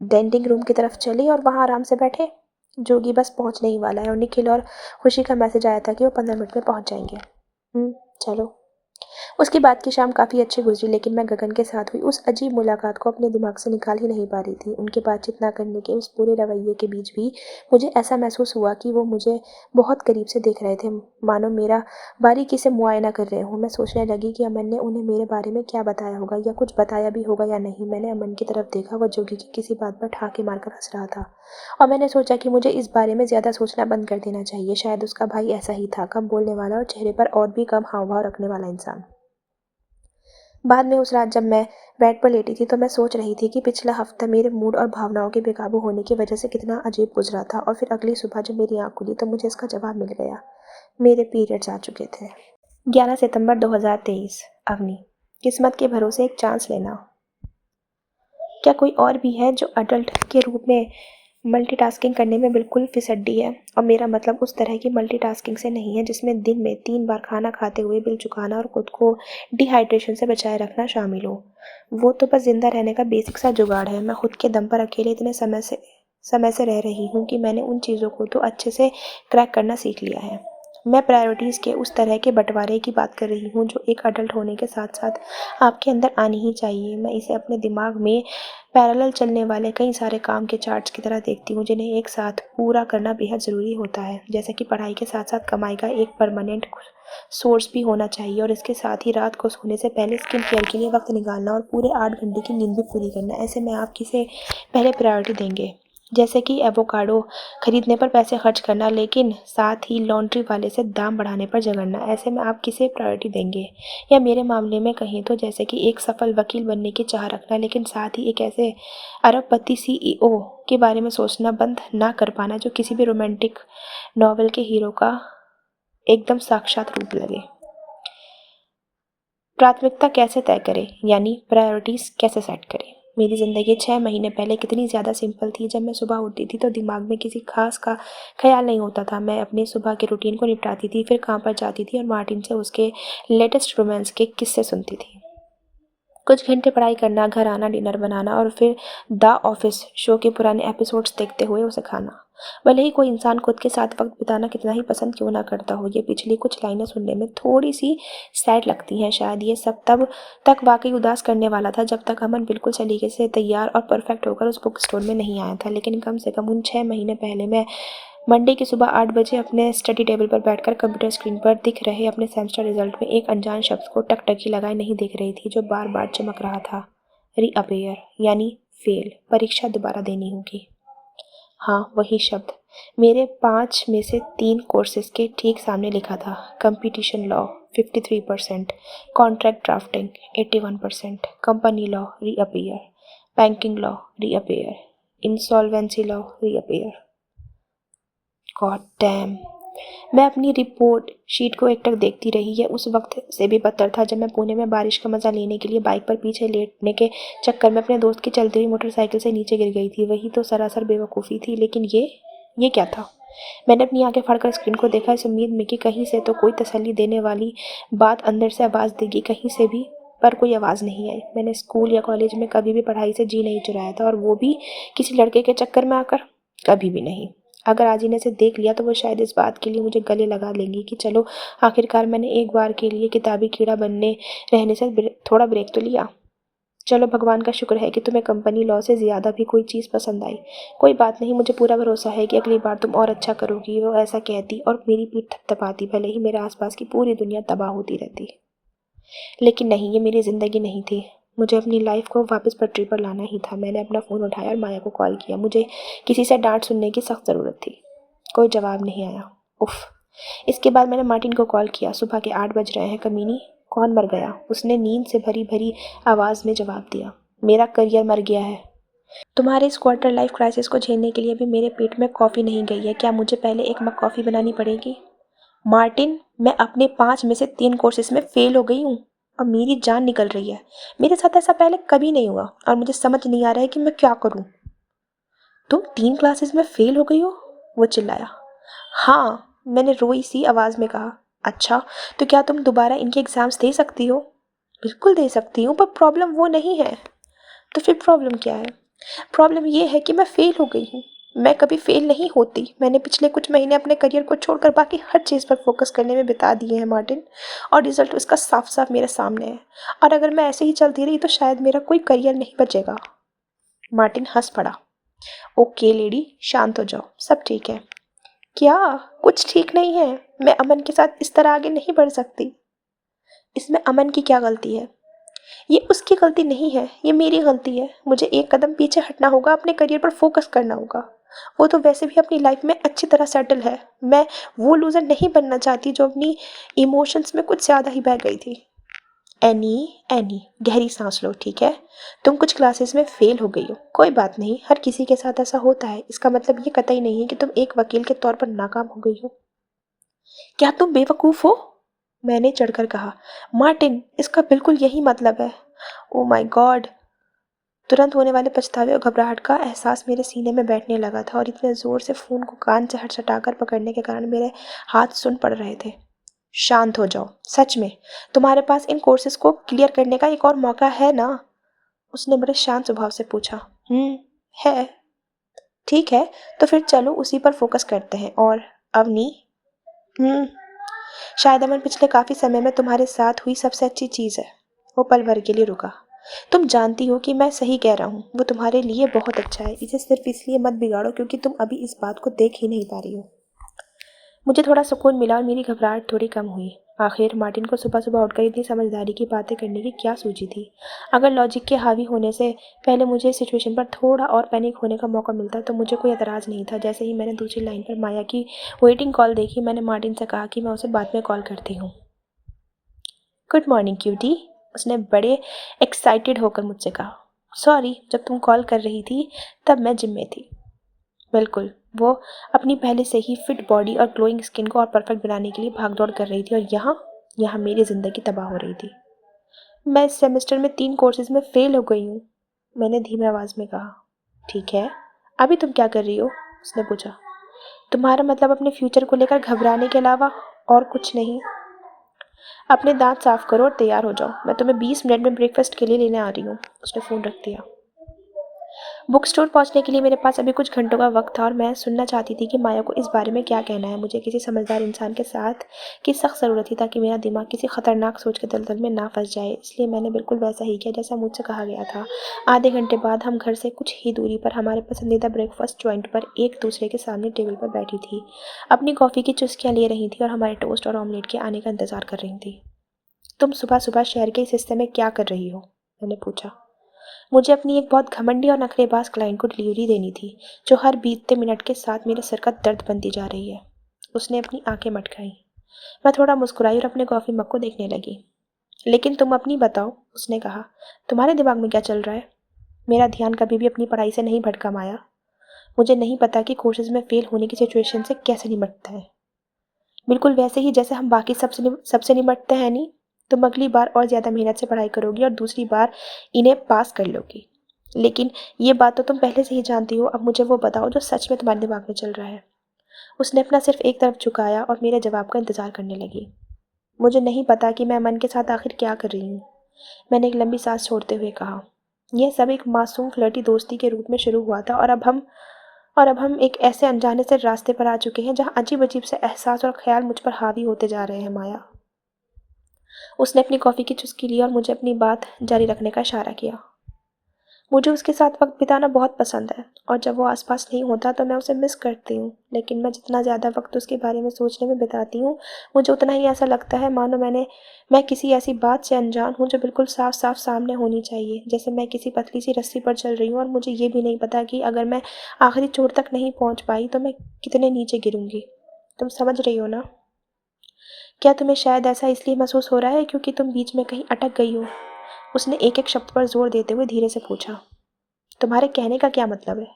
Speaker 1: डेंटिंग रूम की तरफ चले और वहाँ आराम से बैठे? जोगी बस पहुँचने ही वाला है और निखिल और खुशी का मैसेज आया था कि वो 15 मिनट में पहुँच जाएंगे। चलो। उसके बाद की शाम काफ़ी अच्छी गुजरी, लेकिन मैं गगन के साथ हुई उस अजीब मुलाकात को अपने दिमाग से निकाल ही नहीं पा रही थी। उनकी बातचीत ना करने के उस पूरे रवैये के बीच भी मुझे ऐसा महसूस हुआ कि वो मुझे बहुत करीब से देख रहे थे, मानो मेरा बारीकी से मुआयना कर रहे हों। मैं सोचने लगी कि अमन ने उन्हें मेरे बारे में क्या बताया होगा, या कुछ बताया भी होगा या नहीं। मैंने अमन की तरफ देखा, वह जोगी की किसी बात पर ठाके मारकर हंस रहा था, और मैंने सोचा कि मुझे इस बारे में ज़्यादा सोचना बंद कर देना चाहिए। शायद उसका भाई ऐसा ही था, कम बोलने वाला और चेहरे पर और भी कम हाव भाव रखने वाला इंसान। बाद में उस रात जब मैं बेड पर लेटी थी तो मैं सोच रही थी कि पिछला हफ्ता मेरे मूड और भावनाओं के बेकाबू होने की वजह से कितना अजीब गुजरा था। और फिर अगली सुबह जब मेरी आँख खुली तो मुझे इसका जवाब मिल गया। मेरे पीरियड्स आ चुके थे। 11 सितंबर 2023। अवनी। किस्मत के भरोसे एक चांस लेना। क्या कोई और भी है जो अडल्ट के रूप में मल्टीटास्किंग करने में बिल्कुल फिसड्डी है? और मेरा मतलब उस तरह की मल्टीटास्किंग से नहीं है जिसमें दिन में 3 बार खाना खाते हुए बिल चुकाना और खुद को डिहाइड्रेशन से बचाए रखना शामिल हो। वो तो बस जिंदा रहने का बेसिक सा जुगाड़ है। मैं खुद के दम पर अकेले इतने समय से रह रही हूँ कि मैंने उन चीज़ों को तो अच्छे से क्रैक करना सीख लिया है। मैं प्रायोरिटीज़ के उस तरह के बंटवारे की बात कर रही हूँ जो एक अडल्ट होने के साथ साथ आपके अंदर आनी ही चाहिए। मैं इसे अपने दिमाग में पैरेलल चलने वाले कई सारे काम के चार्ट्स की तरह देखती हूँ जिन्हें एक साथ पूरा करना बेहद ज़रूरी होता है। जैसे कि पढ़ाई के साथ साथ कमाई का एक परमानेंट सोर्स भी होना चाहिए, और इसके साथ ही रात को सोने से पहले स्किन केयर के लिए वक्त निकालना और पूरे 8 घंटे की नींद भी पूरी करना। ऐसे में आप किसे पहले प्रायोरिटी देंगे? जैसे कि एवोकाडो खरीदने पर पैसे खर्च करना, लेकिन साथ ही लॉन्ड्री वाले से दाम बढ़ाने पर झगड़ना। ऐसे में आप किसे प्रायोरिटी देंगे? या मेरे मामले में कहें तो जैसे कि एक सफल वकील बनने की चाह रखना, लेकिन साथ ही एक ऐसे अरबपति सीईओ के बारे में सोचना बंद ना कर पाना जो किसी भी रोमांटिक नॉवल के हीरो का एकदम साक्षात रूप लगे। प्राथमिकता कैसे तय करें, यानी प्रायोरिटीज़ कैसे सेट करें? मेरी ज़िंदगी 6 महीने पहले कितनी ज़्यादा सिंपल थी। जब मैं सुबह उठती थी तो दिमाग में किसी खास का ख्याल नहीं होता था। मैं अपने सुबह के रूटीन को निपटाती थी, फिर काम पर जाती थी और मार्टिन से उसके लेटेस्ट रोमांस के किस्से सुनती थी। कुछ घंटे पढ़ाई करना, घर आना, डिनर बनाना और फिर द ऑफिस शो के पुराने एपिसोड्स देखते हुए उसे खाना। भले ही कोई इंसान खुद के साथ वक्त बिताना कितना ही पसंद क्यों ना करता हो, ये पिछली कुछ लाइनें सुनने में थोड़ी सी सैड लगती हैं। शायद ये सब तब तक वाकई उदास करने वाला था जब तक अमन बिल्कुल सलीके से तैयार और परफेक्ट होकर उस बुक स्टोर में नहीं आया था। लेकिन कम से कम उन 6 महीने पहले मैं मंडे की सुबह 8 बजे अपने स्टडी टेबल पर बैठकर कंप्यूटर स्क्रीन पर दिख रहे अपने सेमेस्टर रिजल्ट में एक अनजान शब्द को टकटकी लगाए नहीं देख रही थी जो बार बार चमक रहा था। रीअपेयर, यानी फेल, परीक्षा दोबारा देनी होगी। हाँ, वही शब्द मेरे 5 में से 3 कोर्सेज के ठीक सामने लिखा था। Competition law 53%, contract drafting 81%, company law reappear, banking law reappear, insolvency law reappear. God damn. मैं अपनी रिपोर्ट शीट को एकटक देखती रही। यह उस वक्त से भी बदतर था जब मैं पुणे में बारिश का मजा लेने के लिए बाइक पर पीछे लेटने के चक्कर में अपने दोस्त की चलती हुई मोटरसाइकिल से नीचे गिर गई थी। वही तो सरासर बेवकूफ़ी थी। लेकिन ये क्या था? मैंने अपनी आंखें फाड़कर स्क्रीन को देखा, इस उम्मीद में कि कहीं से तो कोई तसल्ली देने वाली बात अंदर से आवाज़ देगी, कहीं से भी, पर कोई आवाज़ नहीं आई। मैंने स्कूल या कॉलेज में कभी भी पढ़ाई से जी नहीं चुराया था, और वो भी किसी लड़के के चक्कर में आकर, कभी भी नहीं। अगर आज इन्हें से देख लिया तो वो शायद इस बात के लिए मुझे गले लगा लेंगी कि चलो आखिरकार मैंने एक बार के लिए किताबी कीड़ा बनने रहने से थोड़ा ब्रेक तो लिया। चलो, भगवान का शुक्र है कि तुम्हें कंपनी लॉ से ज़्यादा भी कोई चीज़ पसंद आई। कोई बात नहीं, मुझे पूरा भरोसा है कि अगली बार तुम और अच्छा करोगी। वो ऐसा कहती और मेरी पीठ थपथपाती, भले ही मेरे आसपास की पूरी दुनिया तबाह होती रहती। लेकिन नहीं, ये मेरी ज़िंदगी नहीं थी। मुझे अपनी लाइफ को वापस पटरी पर लाना ही था। मैंने अपना फ़ोन उठाया और माया को कॉल किया। मुझे किसी से डांट सुनने की सख्त ज़रूरत थी। कोई जवाब नहीं आया। उफ। इसके बाद मैंने मार्टिन को कॉल किया। सुबह के 8 बज रहे हैं कमीनी, कौन मर गया? उसने नींद से भरी भरी आवाज़ में जवाब दिया, मेरा करियर मर गया है। तुम्हारे इस क्वार्टर लाइफ क्राइसिस को झेलने के लिए भी मेरे पेट में कॉफ़ी नहीं गई है। क्या मुझे पहले एक मग कॉफ़ी बनानी पड़ेगी? मार्टिन, मैं अपने 5 में से 3 कोर्सेज में फेल हो गई हूँ और मेरी जान निकल रही है। मेरे साथ ऐसा पहले कभी नहीं हुआ और मुझे समझ नहीं आ रहा है कि मैं क्या करूँ। तुम 3 क्लासेस में फेल हो गई हो? वो चिल्लाया। हाँ, मैंने रोई सी आवाज़ में कहा। अच्छा, तो क्या तुम दोबारा इनके एग्ज़ाम्स दे सकती हो? बिल्कुल दे सकती हूँ, पर प्रॉब्लम वो नहीं है। तो फिर प्रॉब्लम क्या है? प्रॉब्लम ये है कि मैं फेल हो गई हूँ। मैं कभी फेल नहीं होती। मैंने पिछले कुछ महीने अपने करियर को छोड़कर बाकी हर चीज़ पर फोकस करने में बिता दिए हैं मार्टिन, और रिजल्ट उसका साफ साफ मेरे सामने है। और अगर मैं ऐसे ही चलती रही तो शायद मेरा कोई करियर नहीं बचेगा। मार्टिन हंस पड़ा। ओके लेडी, शांत हो जाओ, सब ठीक है। क्या? कुछ ठीक नहीं है। मैं अमन के साथ इस तरह आगे नहीं बढ़ सकती। इसमें अमन की क्या गलती है? ये उसकी गलती नहीं है, ये मेरी गलती है। मुझे एक कदम पीछे हटना होगा, अपने करियर पर फोकस करना होगा। वो तो वैसे भी अपनी लाइफ में अच्छी तरह सेटल है। मैं वो लूज़र नहीं बनना चाहती जो अपनी इमोशंस में कुछ ज़्यादा ही बह गई थी। एनी, एनी, गहरी सांस लो, ठीक है? तुम कुछ क्लासेस में फेल हो गई हो, कोई बात नहीं, हर किसी के साथ ऐसा होता है। इसका मतलब ये कतई नहीं है कि तुम एक वकील के तौर पर नाकाम हो गई हो। क्या तुम बेवकूफ़ हो? मैंने चढ़कर कहा। मार्टिन, इसका बिल्कुल यही मतलब है। Oh my God! तुरंत होने वाले पछतावे और घबराहट का एहसास मेरे सीने में बैठने लगा था, और इतने ज़ोर से फ़ोन को कान से हटसटाकर पकड़ने के कारण मेरे हाथ सुन पड़ रहे थे। शांत हो जाओ, सच में। तुम्हारे पास इन कोर्सेज़ को क्लियर करने का एक और मौका है ना? उसने बड़े शांत स्वभाव से पूछा। है। ठीक है, तो फिर चलो उसी पर फोकस करते हैं। और अवनी? हम्म शायद अमन पिछले काफ़ी समय में तुम्हारे साथ हुई सबसे अच्छी चीज़ है। वो पल भर के लिए रुका। तुम जानती हो कि मैं सही कह रहा हूँ, वो तुम्हारे लिए बहुत अच्छा है। इसे सिर्फ इसलिए मत बिगाड़ो क्योंकि तुम अभी इस बात को देख ही नहीं पा रही हो। मुझे थोड़ा सुकून मिला और मेरी घबराहट थोड़ी कम हुई। आखिर मार्टिन को सुबह सुबह उठकर इतनी समझदारी की बातें करने की क्या सूझी थी? अगर लॉजिक के हावी होने से पहले मुझे इस सिचुएशन पर थोड़ा और पैनिक होने का मौका मिलता तो मुझे कोई एतराज़ नहीं था। जैसे ही मैंने दूसरी लाइन पर माया की वेटिंग कॉल देखी, मैंने मार्टिन से कहा कि मैं उसे बाद में कॉल करती हूँ। गुड मॉर्निंग क्यूटी, उसने बड़े एक्साइटेड होकर मुझसे कहा। सॉरी, जब तुम कॉल कर रही थी तब मैं जिम में थी। बिल्कुल, वो अपनी पहले से ही फिट बॉडी और ग्लोइंग स्किन को और परफेक्ट बनाने के लिए भागदौड़ कर रही थी, और यहाँ यहाँ मेरी ज़िंदगी तबाह हो रही थी। मैं इस सेमेस्टर में 3 कोर्सेज में फ़ेल हो गई हूँ, मैंने धीमी आवाज़ में कहा। ठीक है, अभी तुम क्या कर रही हो? उसने पूछा। तुम्हारा मतलब अपने फ्यूचर को लेकर घबराने के अलावा और कुछ नहीं? अपने दांत साफ करो और तैयार हो जाओ, मैं तुम्हें 20 मिनट में ब्रेकफास्ट के लिए लेने आ रही हूँ। उसने फ़ोन रख दिया। बुक स्टोर पहुंचने के लिए मेरे पास अभी कुछ घंटों का वक्त था, और मैं सुनना चाहती थी कि माया को इस बारे में क्या कहना है। मुझे किसी समझदार इंसान के साथ की सख्त ज़रूरत थी ताकि मेरा दिमाग किसी खतरनाक सोच के दलदल में ना फंस जाए। इसलिए मैंने बिल्कुल वैसा ही किया जैसा मुझसे कहा गया था। आधे घंटे बाद हम घर से कुछ ही दूरी पर हमारे पसंदीदा ब्रेकफास्ट जॉइंट पर एक दूसरे के सामने टेबल पर बैठी थी, अपनी कॉफ़ी की चुस्कियाँ ले रही थी और हमारे टोस्ट और ऑमलेट के आने का इंतज़ार कर रही थी। तुम सुबह सुबह शहर के इस हिस्से में क्या कर रही हो? मैंने पूछा। मुझे अपनी एक बहुत घमंडी और नखरेबाज क्लाइंट को डिलीवरी देनी थी, जो हर बीतते मिनट के साथ मेरे सर का दर्द बनती जा रही है। उसने अपनी आंखें मटकाई। मैं थोड़ा मुस्कुराई और अपने कॉफ़ी मग को देखने लगी। लेकिन तुम अपनी बताओ, उसने कहा। तुम्हारे दिमाग में क्या चल रहा है? मेरा ध्यान कभी भी अपनी पढ़ाई से नहीं भटका माया। मुझे नहीं पता कि कोर्सेज में फेल होने की सिचुएशन से कैसे निपटता है। बिल्कुल वैसे ही जैसे हम बाकी सबसे निपटते हैं। नहीं, तुम अगली बार और ज़्यादा मेहनत से पढ़ाई करोगी और दूसरी बार इन्हें पास कर लोगी। लेकिन ये बात तो तुम पहले से ही जानती हो। अब मुझे वो बताओ जो सच में तुम्हारे दिमाग में चल रहा है। उसने अपना सिर्फ एक तरफ झुकाया और मेरे जवाब का इंतज़ार करने लगी। मुझे नहीं पता कि मैं मन के साथ आखिर क्या कर रही हूँ, मैंने एक लंबी सांस छोड़ते हुए कहा। यह सब एक मासूम फ्लर्टी दोस्ती के रूप में शुरू हुआ था, और अब हम एक ऐसे अनजाने से रास्ते पर आ चुके हैं जहाँ अजीब अजीब से एहसास और ख्याल मुझ पर हावी होते जा रहे हैं। माया, उसने अपनी कॉफ़ी की चुस्की ली और मुझे अपनी बात जारी रखने का इशारा किया। मुझे उसके साथ वक्त बिताना बहुत पसंद है, और जब वो आसपास नहीं होता तो मैं उसे मिस करती हूँ। लेकिन मैं जितना ज़्यादा वक्त उसके बारे में सोचने में बिताती हूँ, मुझे उतना ही ऐसा लगता है मानो मैं किसी ऐसी बात से अनजान हूँ जो बिल्कुल साफ साफ सामने होनी चाहिए। जैसे मैं किसी पतली सी रस्सी पर चल रही हूँ और मुझे ये भी नहीं पता कि अगर मैं आखिरी चोट तक नहीं पहुँच पाई तो मैं कितने नीचे गिरूँगी। तुम समझ रही हो ना? क्या तुम्हें शायद ऐसा इसलिए महसूस हो रहा है क्योंकि तुम बीच में कहीं अटक गई हो? उसने एक एक शब्द पर जोर देते हुए धीरे से पूछा। तुम्हारे कहने का क्या मतलब है?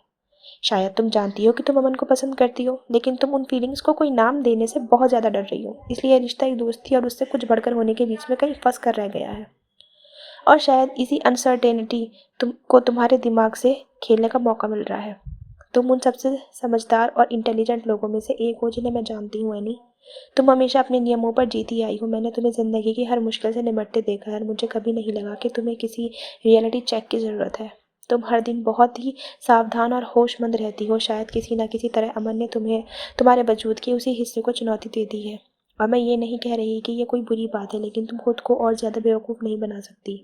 Speaker 1: शायद तुम जानती हो कि तुम अमन को पसंद करती हो, लेकिन तुम उन फीलिंग्स को कोई नाम देने से बहुत ज़्यादा डर रही हो। इसलिए यह रिश्ता एक दोस्ती और उससे कुछ बढ़कर होने के बीच में कहीं फंस कर रह गया है। और शायद इसी अनसर्टेनिटी तुमको तुम्हारे दिमाग से खेलने का मौका मिल रहा है। तुम उन सबसे समझदार और इंटेलिजेंट लोगों में से एक हो जिन्हें मैं जानती हूँ एनी। तुम हमेशा अपने नियमों पर जीती आई हो। मैंने तुम्हें ज़िंदगी की हर मुश्किल से निपटते देखा है, और मुझे कभी नहीं लगा कि तुम्हें किसी रियलिटी चेक की ज़रूरत है। तुम हर दिन बहुत ही सावधान और होशमंद रहती हो। शायद किसी न किसी तरह अमन ने तुम्हें तुम्हारे वजूद के उसी हिस्से को चुनौती दे दी है। और मैं ये नहीं कह रही कि ये कोई बुरी बात है, लेकिन तुम खुद को और ज़्यादा बेवकूफ़ नहीं बना सकती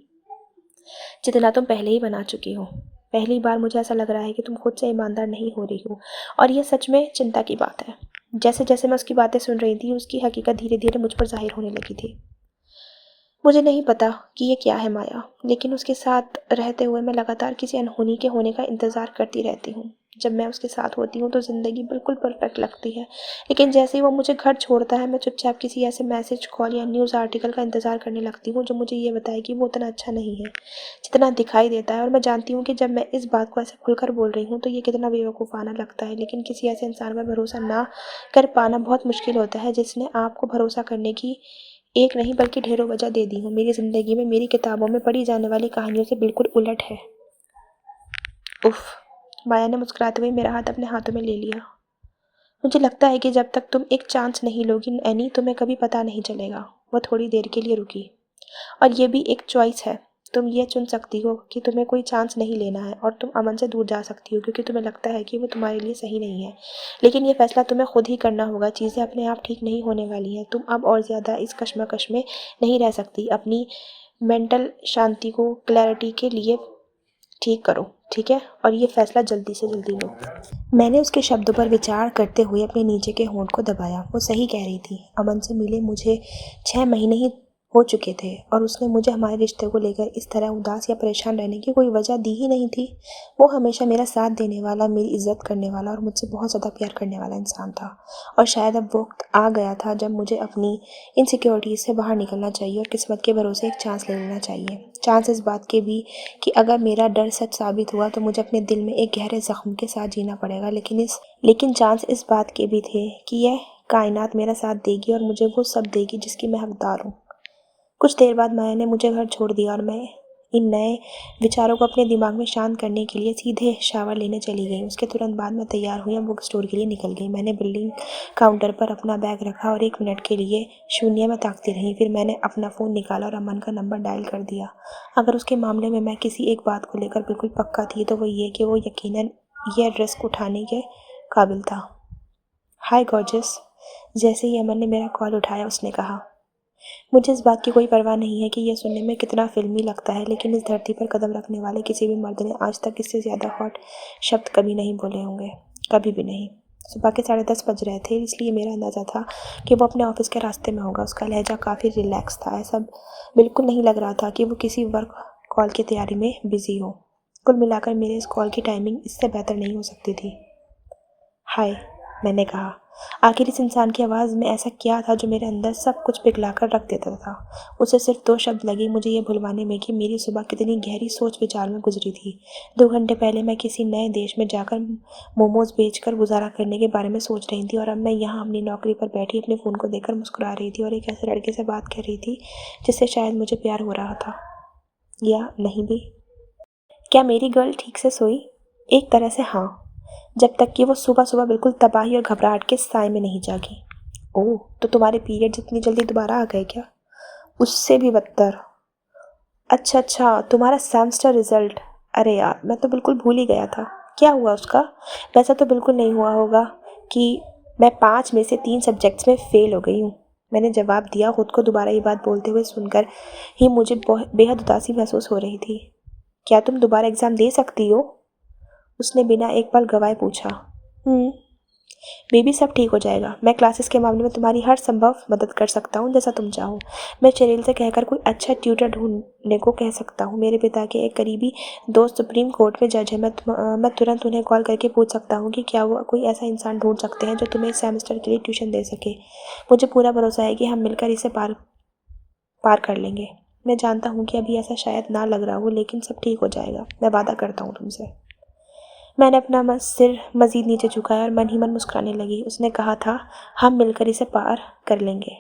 Speaker 1: जितना तुम पहले ही बना चुकी हो। पहली बार मुझे ऐसा लग रहा है कि तुम खुद से ईमानदार नहीं हो रही हो, और ये सच में चिंता की बात है। जैसे जैसे मैं उसकी बातें सुन रही थी, उसकी हकीकत धीरे धीरे मुझ पर जाहिर होने लगी थी। मुझे नहीं पता कि ये क्या है माया, लेकिन उसके साथ रहते हुए मैं लगातार किसी अनहोनी के होने का इंतज़ार करती रहती हूँ। जब मैं उसके साथ होती हूँ तो ज़िंदगी बिल्कुल परफेक्ट लगती है, लेकिन जैसे ही वो मुझे घर छोड़ता है, मैं चुपचाप किसी ऐसे मैसेज, कॉल या न्यूज़ आर्टिकल का इंतज़ार करने लगती हूँ जो मुझे ये बताए कि वो उतना अच्छा नहीं है जितना दिखाई देता है। और मैं जानती हूँ कि जब मैं इस बात को ऐसे खुलकर बोल रही हूँ तो ये कितना बेवकूफ़ाना लगता है, लेकिन किसी ऐसे इंसान पर भरोसा ना कर पाना बहुत मुश्किल होता है जिसने आपको भरोसा करने की एक नहीं बल्कि ढेरों वजह दे दी हूँ। मेरी ज़िंदगी में मेरी किताबों में पढ़ी जाने वाली कहानियों से बिल्कुल उलट है। उफ! माया ने मुस्कुराते हुए मेरा हाथ अपने हाथों में ले लिया। मुझे लगता है कि जब तक तुम एक चांस नहीं लोगी एनी, तुम्हें कभी पता नहीं चलेगा। वो थोड़ी देर के लिए रुकी। और ये भी एक चॉइस है। तुम ये चुन सकती हो कि तुम्हें कोई चांस नहीं लेना है, और तुम अमन से दूर जा सकती हो क्योंकि तुम्हें लगता है कि वो तुम्हारे लिए सही नहीं है। लेकिन ये फैसला तुम्हें खुद ही करना होगा। चीज़ें अपने आप ठीक नहीं होने वाली हैं। तुम अब और ज़्यादा इस कश्मकश में नहीं रह सकती। अपनी मेंटल शांति को क्लैरिटी के लिए ठीक करो, ठीक है? और ये फैसला जल्दी से जल्दी लो। मैंने उसके शब्दों पर विचार करते हुए अपने नीचे के होंठ को दबाया। वो सही कह रही थी। अमन से मिले मुझे 6 महीने ही हो चुके थे, और उसने मुझे हमारे रिश्ते को लेकर इस तरह उदास या परेशान रहने की कोई वजह दी ही नहीं थी। वो हमेशा मेरा साथ देने वाला, मेरी इज्जत करने वाला और मुझसे बहुत ज़्यादा प्यार करने वाला इंसान था। और शायद अब वक्त आ गया था जब मुझे अपनी इनसिक्योरिटीज़ से बाहर निकलना चाहिए और किस्मत के भरोसे एक चांस ले लेना चाहिए। चांस इस बात के भी कि अगर मेरा डर सच साबित हुआ तो मुझे अपने दिल में एक गहरे ज़ख्म के साथ जीना पड़ेगा, लेकिन चांस इस बात के भी थे कि यह कायनात मेरा साथ देगी और मुझे वो सब देगी जिसकी मैं हकदार हूँ। कुछ देर बाद माया ने मुझे घर छोड़ दिया, और मैं इन नए विचारों को अपने दिमाग में शांत करने के लिए सीधे शावर लेने चली गई। उसके तुरंत बाद मैं तैयार हुई और बुक स्टोर के लिए निकल गई। मैंने बिल्डिंग काउंटर पर अपना बैग रखा और 1 मिनट के लिए शून्य में ताकती रही। फिर मैंने अपना फ़ोन निकाला और अमन का नंबर डायल कर दिया। अगर उसके मामले में मैं किसी एक बात को लेकर बिल्कुल पक्का थी तो वो ये कि वो यकीनन यह रिस्क उठाने के काबिल था। हाय गॉर्जियस। जैसे ही अमन ने मेरा कॉल उठाया उसने कहा। मुझे इस बात की कोई परवाह नहीं है कि यह सुनने में कितना फिल्मी लगता है, लेकिन इस धरती पर कदम रखने वाले किसी भी मर्द ने आज तक इससे ज़्यादा हॉट शब्द कभी नहीं बोले होंगे, कभी भी नहीं। सुबह के 10:30 बज रहे थे, इसलिए मेरा अंदाज़ा था कि वो अपने ऑफिस के रास्ते में होगा। उसका लहजा काफ़ी रिलैक्स था। ऐसा बिल्कुल नहीं लग रहा था कि वो किसी वर्क कॉल की तैयारी में बिजी हो। कुल मिलाकर मेरे इस कॉल की टाइमिंग इससे बेहतर नहीं हो सकती थी। हाय, मैंने कहा। आखिर इस इंसान की आवाज़ में ऐसा क्या था जो मेरे अंदर सब कुछ पिघला कर रख देता था। उसे सिर्फ 2 शब्द लगे मुझे ये भुलवाने में कि मेरी सुबह कितनी गहरी सोच विचार में गुजरी थी। 2 घंटे पहले मैं किसी नए देश में जाकर मोमोज़ बेचकर गुजारा करने के बारे में सोच रही थी, और अब मैं यहाँ अपनी नौकरी पर बैठी अपने फ़ोन को देखकर मुस्कुरा रही थी और एक ऐसे लड़के से बात कर रही थी जिससे शायद मुझे प्यार हो रहा था, या नहीं भी। क्या मेरी गर्ल ठीक से सोई? एक तरह से हाँ, जब तक कि वो सुबह सुबह बिल्कुल तबाही और घबराहट के साए में नहीं जागी। ओह, तो तुम्हारे पीरियड इतनी जल्दी दोबारा आ गए क्या? उससे भी बदतर। अच्छा अच्छा, तुम्हारा सेमेस्टर रिजल्ट। अरे यार, मैं तो बिल्कुल भूल ही गया था। क्या हुआ उसका? वैसा तो बिल्कुल नहीं हुआ होगा कि मैं 5 में से 3 सब्जेक्ट्स में फ़ेल हो गई हूँ। मैंने जवाब दिया, खुद को दोबारा ये बात बोलते हुए सुनकर ही मुझे बेहद उदासी महसूस हो रही थी। क्या तुम दोबारा एग्ज़ाम दे सकती हो? उसने बिना एक पल गवाए पूछा। बेबी, सब ठीक हो जाएगा। मैं क्लासेस के मामले में तुम्हारी हर संभव मदद कर सकता हूँ, जैसा तुम चाहो। मैं चेरिल से कहकर कोई अच्छा ट्यूटर ढूंढने को कह सकता हूँ। मेरे पिता के एक करीबी दोस्त सुप्रीम कोर्ट में जज है। मैं तुरंत उन्हें कॉल करके पूछ सकता हूँ कि क्या वो कोई ऐसा इंसान ढूंढ सकते हैं जो तुम्हें इस सेमेस्टर के लिए ट्यूशन दे सके। मुझे पूरा भरोसा है कि हम मिलकर इसे पार कर लेंगे। मैं जानता हूँ कि अभी ऐसा शायद ना लग रहा हो, लेकिन सब ठीक हो जाएगा। मैं वादा करता हूँ तुमसे। मैंने अपना सिर मज़ीद नीचे झुकाया और मन ही मन मुस्कुराने लगी। उसने कहा था, हम मिलकर इसे पार कर लेंगे।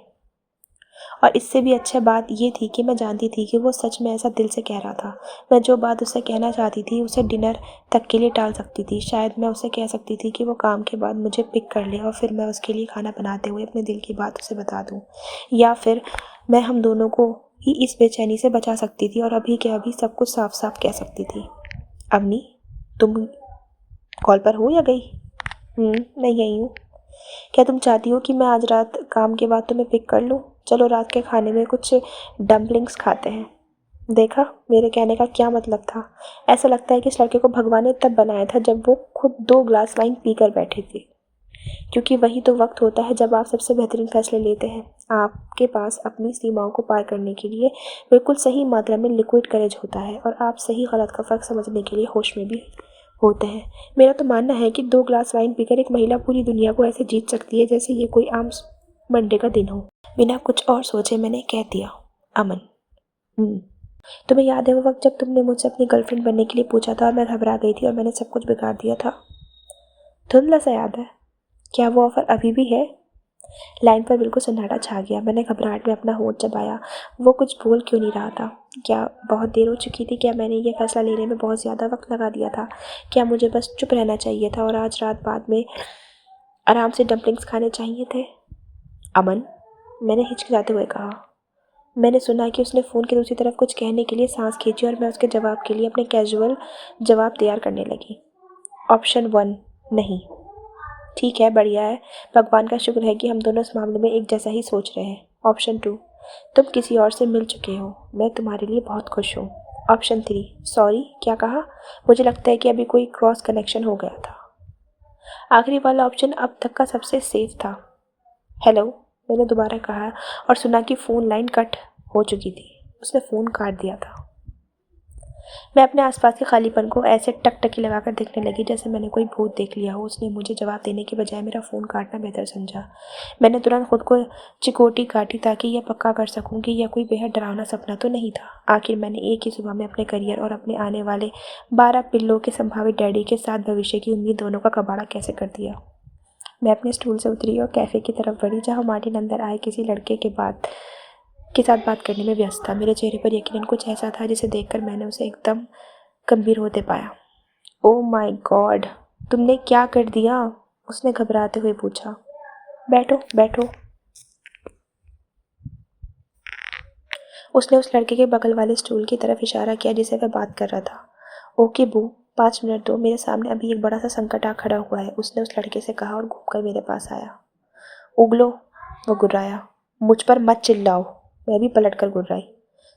Speaker 1: और इससे भी अच्छा बात ये थी कि मैं जानती थी कि वो सच में ऐसा दिल से कह रहा था। मैं जो बात उससे कहना चाहती थी उसे डिनर तक के लिए टाल सकती थी। शायद मैं उसे कह सकती थी कि वो काम के बाद मुझे पिक कर ले और फिर मैं उसके लिए खाना बनाते हुए अपने दिल की बात उसे बता दूँ। या फिर मैं हम दोनों को ही इस बेचैनी से बचा सकती थी और अभी के अभी सब कुछ साफ साफ कह सकती थी। अवनी, तुम कॉल पर हो या गई? मैं यही हूँ। क्या तुम चाहती हो कि मैं आज रात काम के बाद तुम्हें पिक कर लूँ? चलो रात के खाने में कुछ डम्पलिंग्स खाते हैं। देखा मेरे कहने का क्या मतलब था। ऐसा लगता है कि इस लड़के को भगवान ने तब बनाया था जब वो खुद 2 ग्लास वाइन पीकर बैठे थे, क्योंकि वही तो वक्त होता है जब आप सबसे बेहतरीन फैसले लेते हैं। आपके पास अपनी सीमाओं को पार करने के लिए बिल्कुल सही मात्रा में लिक्विड करेज होता है और आप सही गलत का फ़र्क समझने के लिए होश में भी होते हैं। मेरा तो मानना है कि 2 ग्लास वाइन पीकर एक महिला पूरी दुनिया को ऐसे जीत सकती है जैसे ये कोई आम मंडे का दिन हो। बिना कुछ और सोचे मैंने कह दिया, अमन। तुम्हें याद है वो वक्त जब तुमने मुझसे अपनी गर्लफ्रेंड बनने के लिए पूछा था और मैं घबरा गई थी और मैंने सब कुछ बिगाड़ दिया था? धुंधला सा याद है। क्या वो ऑफर अभी भी है? लाइन पर बिल्कुल सन्नाटा छा गया। मैंने घबराहट में अपना होंठ चबाया। वो कुछ बोल क्यों नहीं रहा था? क्या बहुत देर हो चुकी थी? क्या मैंने ये फैसला लेने में बहुत ज़्यादा वक्त लगा दिया था? क्या मुझे बस चुप रहना चाहिए था और आज रात बाद में आराम से डम्पलिंग्स खाने चाहिए थे? अमन, मैंने हिचकिचाते हुए कहा। मैंने सुना कि उसने फ़ोन की दूसरी तरफ कुछ कहने के लिए सांस खींची और मैं उसके जवाब के लिए अपने कैजुअल जवाब तैयार करने लगी। ऑप्शन 1, नहीं। ठीक है, बढ़िया है। भगवान का शुक्र है कि हम दोनों इस मामले में एक जैसा ही सोच रहे हैं। ऑप्शन 2, तुम किसी और से मिल चुके हो। मैं तुम्हारे लिए बहुत खुश हूँ। ऑप्शन 3, सॉरी, क्या कहा? मुझे लगता है कि अभी कोई क्रॉस कनेक्शन हो गया था। आखिरी वाला ऑप्शन अब तक का सबसे सेफ था। हेलो, मैंने दोबारा कहा और सुना कि फ़ोन लाइन कट हो चुकी थी। उसने फ़ोन काट दिया था। मैं अपने आसपास के खालीपन को ऐसे टकटकी लगाकर देखने लगी जैसे मैंने कोई भूत देख लिया हो। उसने मुझे जवाब देने के बजाय मेरा फ़ोन काटना बेहतर समझा। मैंने तुरंत खुद को चिकोटी काटी ताकि यह पक्का कर सकूं कि यह कोई बेहद डरावना सपना तो नहीं था। आखिर मैंने एक ही सुबह में अपने करियर और अपने आने वाले 12 पिल्लों के संभावित डैडी के साथ भविष्य की उम्मीद दोनों का कबाड़ा कैसे कर दिया। मैं अपने स्टूल से उतरी और कैफ़े की तरफ बढ़ी जहाँ मार्टिन अंदर आए किसी लड़के के साथ बात करने में व्यस्त था। मेरे चेहरे पर यकीनन कुछ ऐसा था जिसे देखकर मैंने उसे एकदम गंभीर होते पाया। ओह माय गॉड, तुमने क्या कर दिया? उसने घबराते हुए पूछा। बैठो बैठो। उसने उस लड़के के बगल वाले स्टूल की तरफ इशारा किया जिसे वह बात कर रहा था। ओके बू, 5 मिनट दो, मेरे सामने अभी एक बड़ा सा संकट आ खड़ा हुआ है, उसने उस लड़के से कहा और घूमकर मेरे पास आया। उगलो, वो गुर्राया। मुझ पर मत चिल्लाओ। मैं भी पलट कर गुर्राई।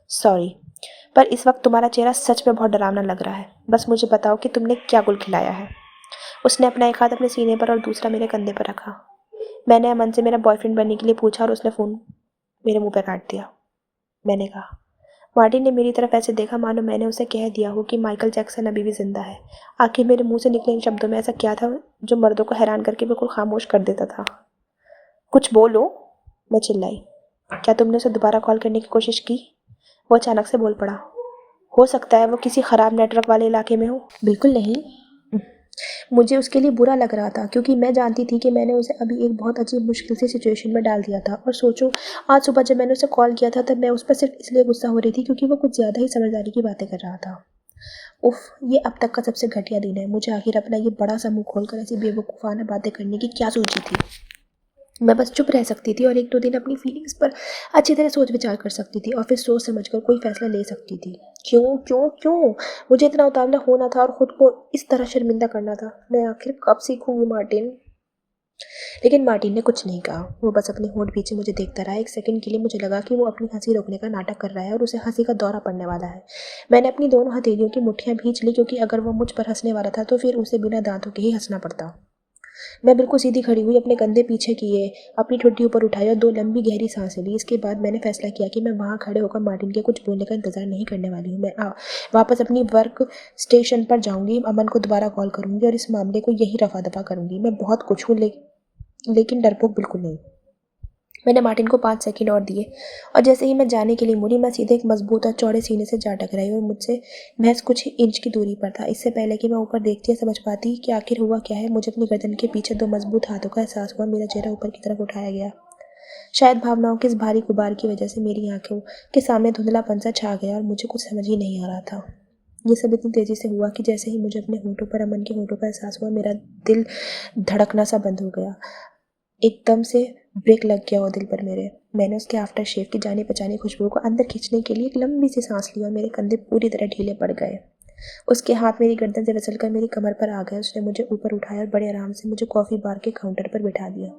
Speaker 1: सॉरी, पर इस वक्त तुम्हारा चेहरा सच में बहुत डरावना लग रहा है। बस मुझे बताओ कि तुमने क्या गुल खिलाया है। उसने अपना एक हाथ अपने सीने पर और दूसरा मेरे कंधे पर रखा। मैंने अमन से मेरा बॉयफ्रेंड बनने के लिए पूछा और उसने फ़ोन मेरे मुंह पर काट दिया। मैंने कहा। मार्टिन ने मेरी तरफ ऐसे देखा मानो मैंने उसे कह दिया हो कि माइकल जैक्सन अभी भी जिंदा है। आखिर मेरे मुंह से निकले इन शब्दों में ऐसा क्या था जो मर्दों को हैरान करके बिल्कुल खामोश कर देता था? कुछ बोलो, मैं चिल्लाई। क्या तुमने उसे दोबारा कॉल करने की कोशिश की? वो अचानक से बोल पड़ा। हो सकता है वो किसी ख़राब नेटवर्क वाले इलाके में हो। बिल्कुल नहीं। मुझे उसके लिए बुरा लग रहा था क्योंकि मैं जानती थी कि मैंने उसे अभी एक बहुत अजीब मुश्किल सी सिचुएशन में डाल दिया था। और सोचो, आज सुबह जब मैंने उसे कॉल किया था तब मैं उस पर सिर्फ इसलिए गुस्सा हो रही थी क्योंकि वो कुछ ज़्यादा ही समझदारी की बातें कर रहा था। उफ, ये अब तक का सबसे घटिया दिन है। मुझे आखिर अपना ये बड़ा सा मुंह खोलकर ऐसी बेवकूफ़ाना बातें करने की क्या सूझी थी? मैं बस चुप रह सकती थी और 1-2 दिन अपनी फीलिंग्स पर अच्छी तरह सोच विचार कर सकती थी और फिर सोच समझ कर कोई फैसला ले सकती थी। क्यों क्यों क्यों मुझे इतना उतावला होना था और खुद को इस तरह शर्मिंदा करना था? मैं आखिर कब सीखूंगी मार्टिन? लेकिन मार्टिन ने कुछ नहीं कहा। वो बस अपने होंठ पीछे मुझे देखता रहा। एक सेकंड के लिए मुझे लगा कि वो अपनी हंसी रोकने का नाटक कर रहा है और उसे हंसी का दौरा पड़ने वाला है। मैंने अपनी दोनों हथेलियों की मुट्ठियां भींच ली क्योंकि अगर वो मुझ पर हंसने वाला था तो फिर उसे बिना दांतों के ही हंसना पड़ता। मैं बिल्कुल सीधी खड़ी हुई, अपने कंधे पीछे किए, अपनी ठुड्डी ऊपर उठाई और 2 लंबी गहरी सांसें ली। इसके बाद मैंने फैसला किया कि मैं वहाँ खड़े होकर मार्टिन के कुछ बोलने का इंतजार नहीं करने वाली हूँ। मैं वापस अपनी वर्क स्टेशन पर जाऊँगी, अमन को दोबारा कॉल करूँगी और इस मामले को यही रफा दफा करूँगी। मैं बहुत कुछ हूँ लेकिन डरपोक बिल्कुल नहीं। मैंने मार्टिन को 5 सेकंड और दिए और जैसे ही मैं जाने के लिए मुड़ी, मैं सीधे एक मजबूत और चौड़े सीने से जा टकराई और मुझसे महज कुछ इंच की दूरी पर था। इससे पहले कि मैं ऊपर देखती या समझ पाती कि आखिर हुआ क्या है, मुझे अपनी गर्दन के पीछे 2 मजबूत हाथों का एहसास हुआ। मेरा चेहरा ऊपर की तरफ उठाया गया। शायद भावनाओं के इस भारी गुबार की वजह से मेरी आंखों के सामने धुंधलापन सा छा गया और मुझे कुछ समझ ही नहीं आ रहा था। ये सब इतनी तेजी से हुआ कि जैसे ही मुझे अपने होठों पर अमन के होठों का एहसास हुआ, मेरा दिल धड़कना सा बंद हो गया। एकदम से ब्रेक लग गया वो दिल पर मेरे। मैंने उसके आफ्टर शेव की जानी पहचानी खुशबू को अंदर खींचने के लिए एक लंबी सी सांस ली और मेरे कंधे पूरी तरह ढीले पड़ गए। उसके हाथ मेरी गर्दन से फिसलकर मेरी कमर पर आ गए। उसने मुझे ऊपर उठाया और बड़े आराम से मुझे कॉफ़ी बार के काउंटर पर बिठा दिया।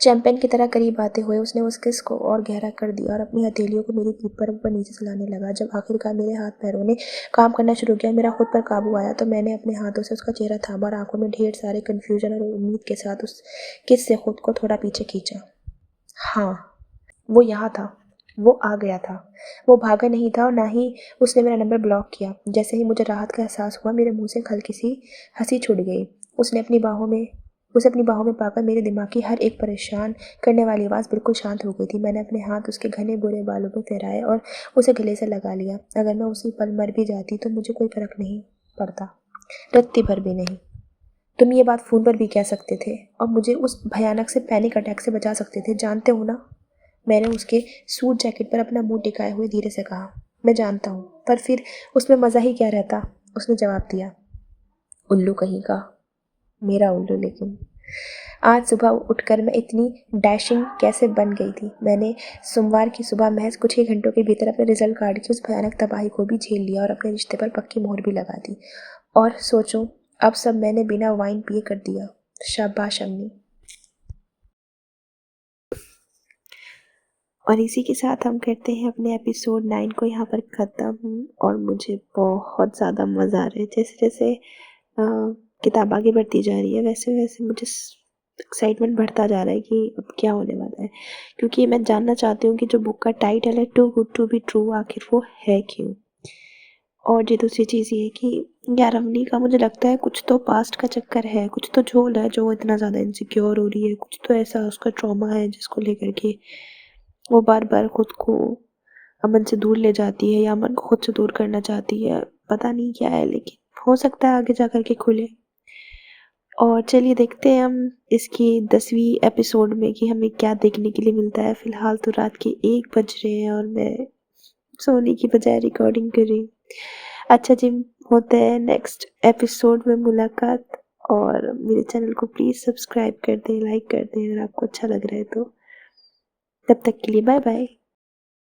Speaker 1: चैंपियन की तरह करीब आते हुए उसने उस किस को और गहरा कर दिया और अपनी हथेलियों को मेरी पीठ पर ऊपर नीचे चलाने लगा। जब आखिरकार मेरे हाथ पैरों ने काम करना शुरू किया, मेरा खुद पर काबू आया, तो मैंने अपने हाथों से उसका चेहरा थामा और आंखों में ढेर सारे कन्फ्यूजन और उम्मीद के साथ उस किस से खुद को थोड़ा पीछे खींचा। हाँ, वो यहाँ था। वो आ गया था। वो भागा नहीं था और ना ही उसने मेरा नंबर ब्लॉक किया। जैसे ही मुझे राहत का एहसास हुआ, मेरे मुंह से हल्की सी हंसी छूट गई। उसे अपनी बाहों में पाकर मेरे दिमाग की हर एक परेशान करने वाली आवाज़ बिल्कुल शांत हो गई थी। मैंने अपने हाथ उसके घने बुरे बालों में फहराए और उसे गले से लगा लिया। अगर मैं उसी पल मर भी जाती तो मुझे कोई फर्क नहीं पड़ता, रत्ती भर भी नहीं। तुम ये बात फ़ोन पर भी कह सकते थे और मुझे उस भयानक से पैनिक अटैक से बचा सकते थे, जानते हो ना? मैंने उसके सूट जैकेट पर अपना मुंह टिकाए हुए धीरे से कहा। मैं जानता हूँ, पर फिर उसमें मज़ा ही क्या रहता? उसने जवाब दिया। उल्लू कहीं का, मेरा उल्लू। लेकिन आज सुबह उठकर मैं इतनी डैशिंग कैसे बन गई थी? मैंने सोमवार की सुबह महज कुछ ही घंटों के भीतर अपने रिजल्ट कार्ड की उस भयानक तबाही को भी झेल लिया और अपने रिश्ते पर पक्की मोहर भी लगा दी। और सोचो, अब सब मैंने बिना वाइन पिए कर दिया। शाबाश अम्मी। और इसी के साथ हम करते हैं अपने एपिसोड 9 को यहाँ पर ख़त्म। और मुझे बहुत ज़्यादा मज़ा आ रहा है। जैसे जैसे किताब आगे बढ़ती जा रही है, वैसे वैसे मुझे एक्साइटमेंट बढ़ता जा रहा है कि अब क्या होने वाला है, क्योंकि मैं जानना चाहती हूँ कि जो बुक का टाइटल है too good to be true, आखिर वो है क्यों। और जो दूसरी चीज़ ये है कि यार अवनी का मुझे लगता है कुछ तो पास्ट का चक्कर है, कुछ तो झोल है जो इतना ज़्यादा इनसिक्योर हो रही है, कुछ तो ऐसा उसका ट्रॉमा है जिसको लेकर के वो बार बार खुद को अमन से दूर ले जाती है या अमन को खुद से दूर करना चाहती है। पता नहीं क्या है, लेकिन हो सकता है आगे जा कर के खुले। और चलिए देखते हैं हम इसकी 10वीं एपिसोड में कि हमें क्या देखने के लिए मिलता है। फ़िलहाल तो रात के 1 बज रहे हैं और मैं सोने की बजाय रिकॉर्डिंग कर रही हूँ। अच्छा जी, होते हैं नेक्स्ट एपिसोड में मुलाकात। और मेरे चैनल को प्लीज़ सब्सक्राइब कर दें, लाइक कर दें अगर आपको अच्छा लग रहा है तो। तब तक के लिए बाय बाय।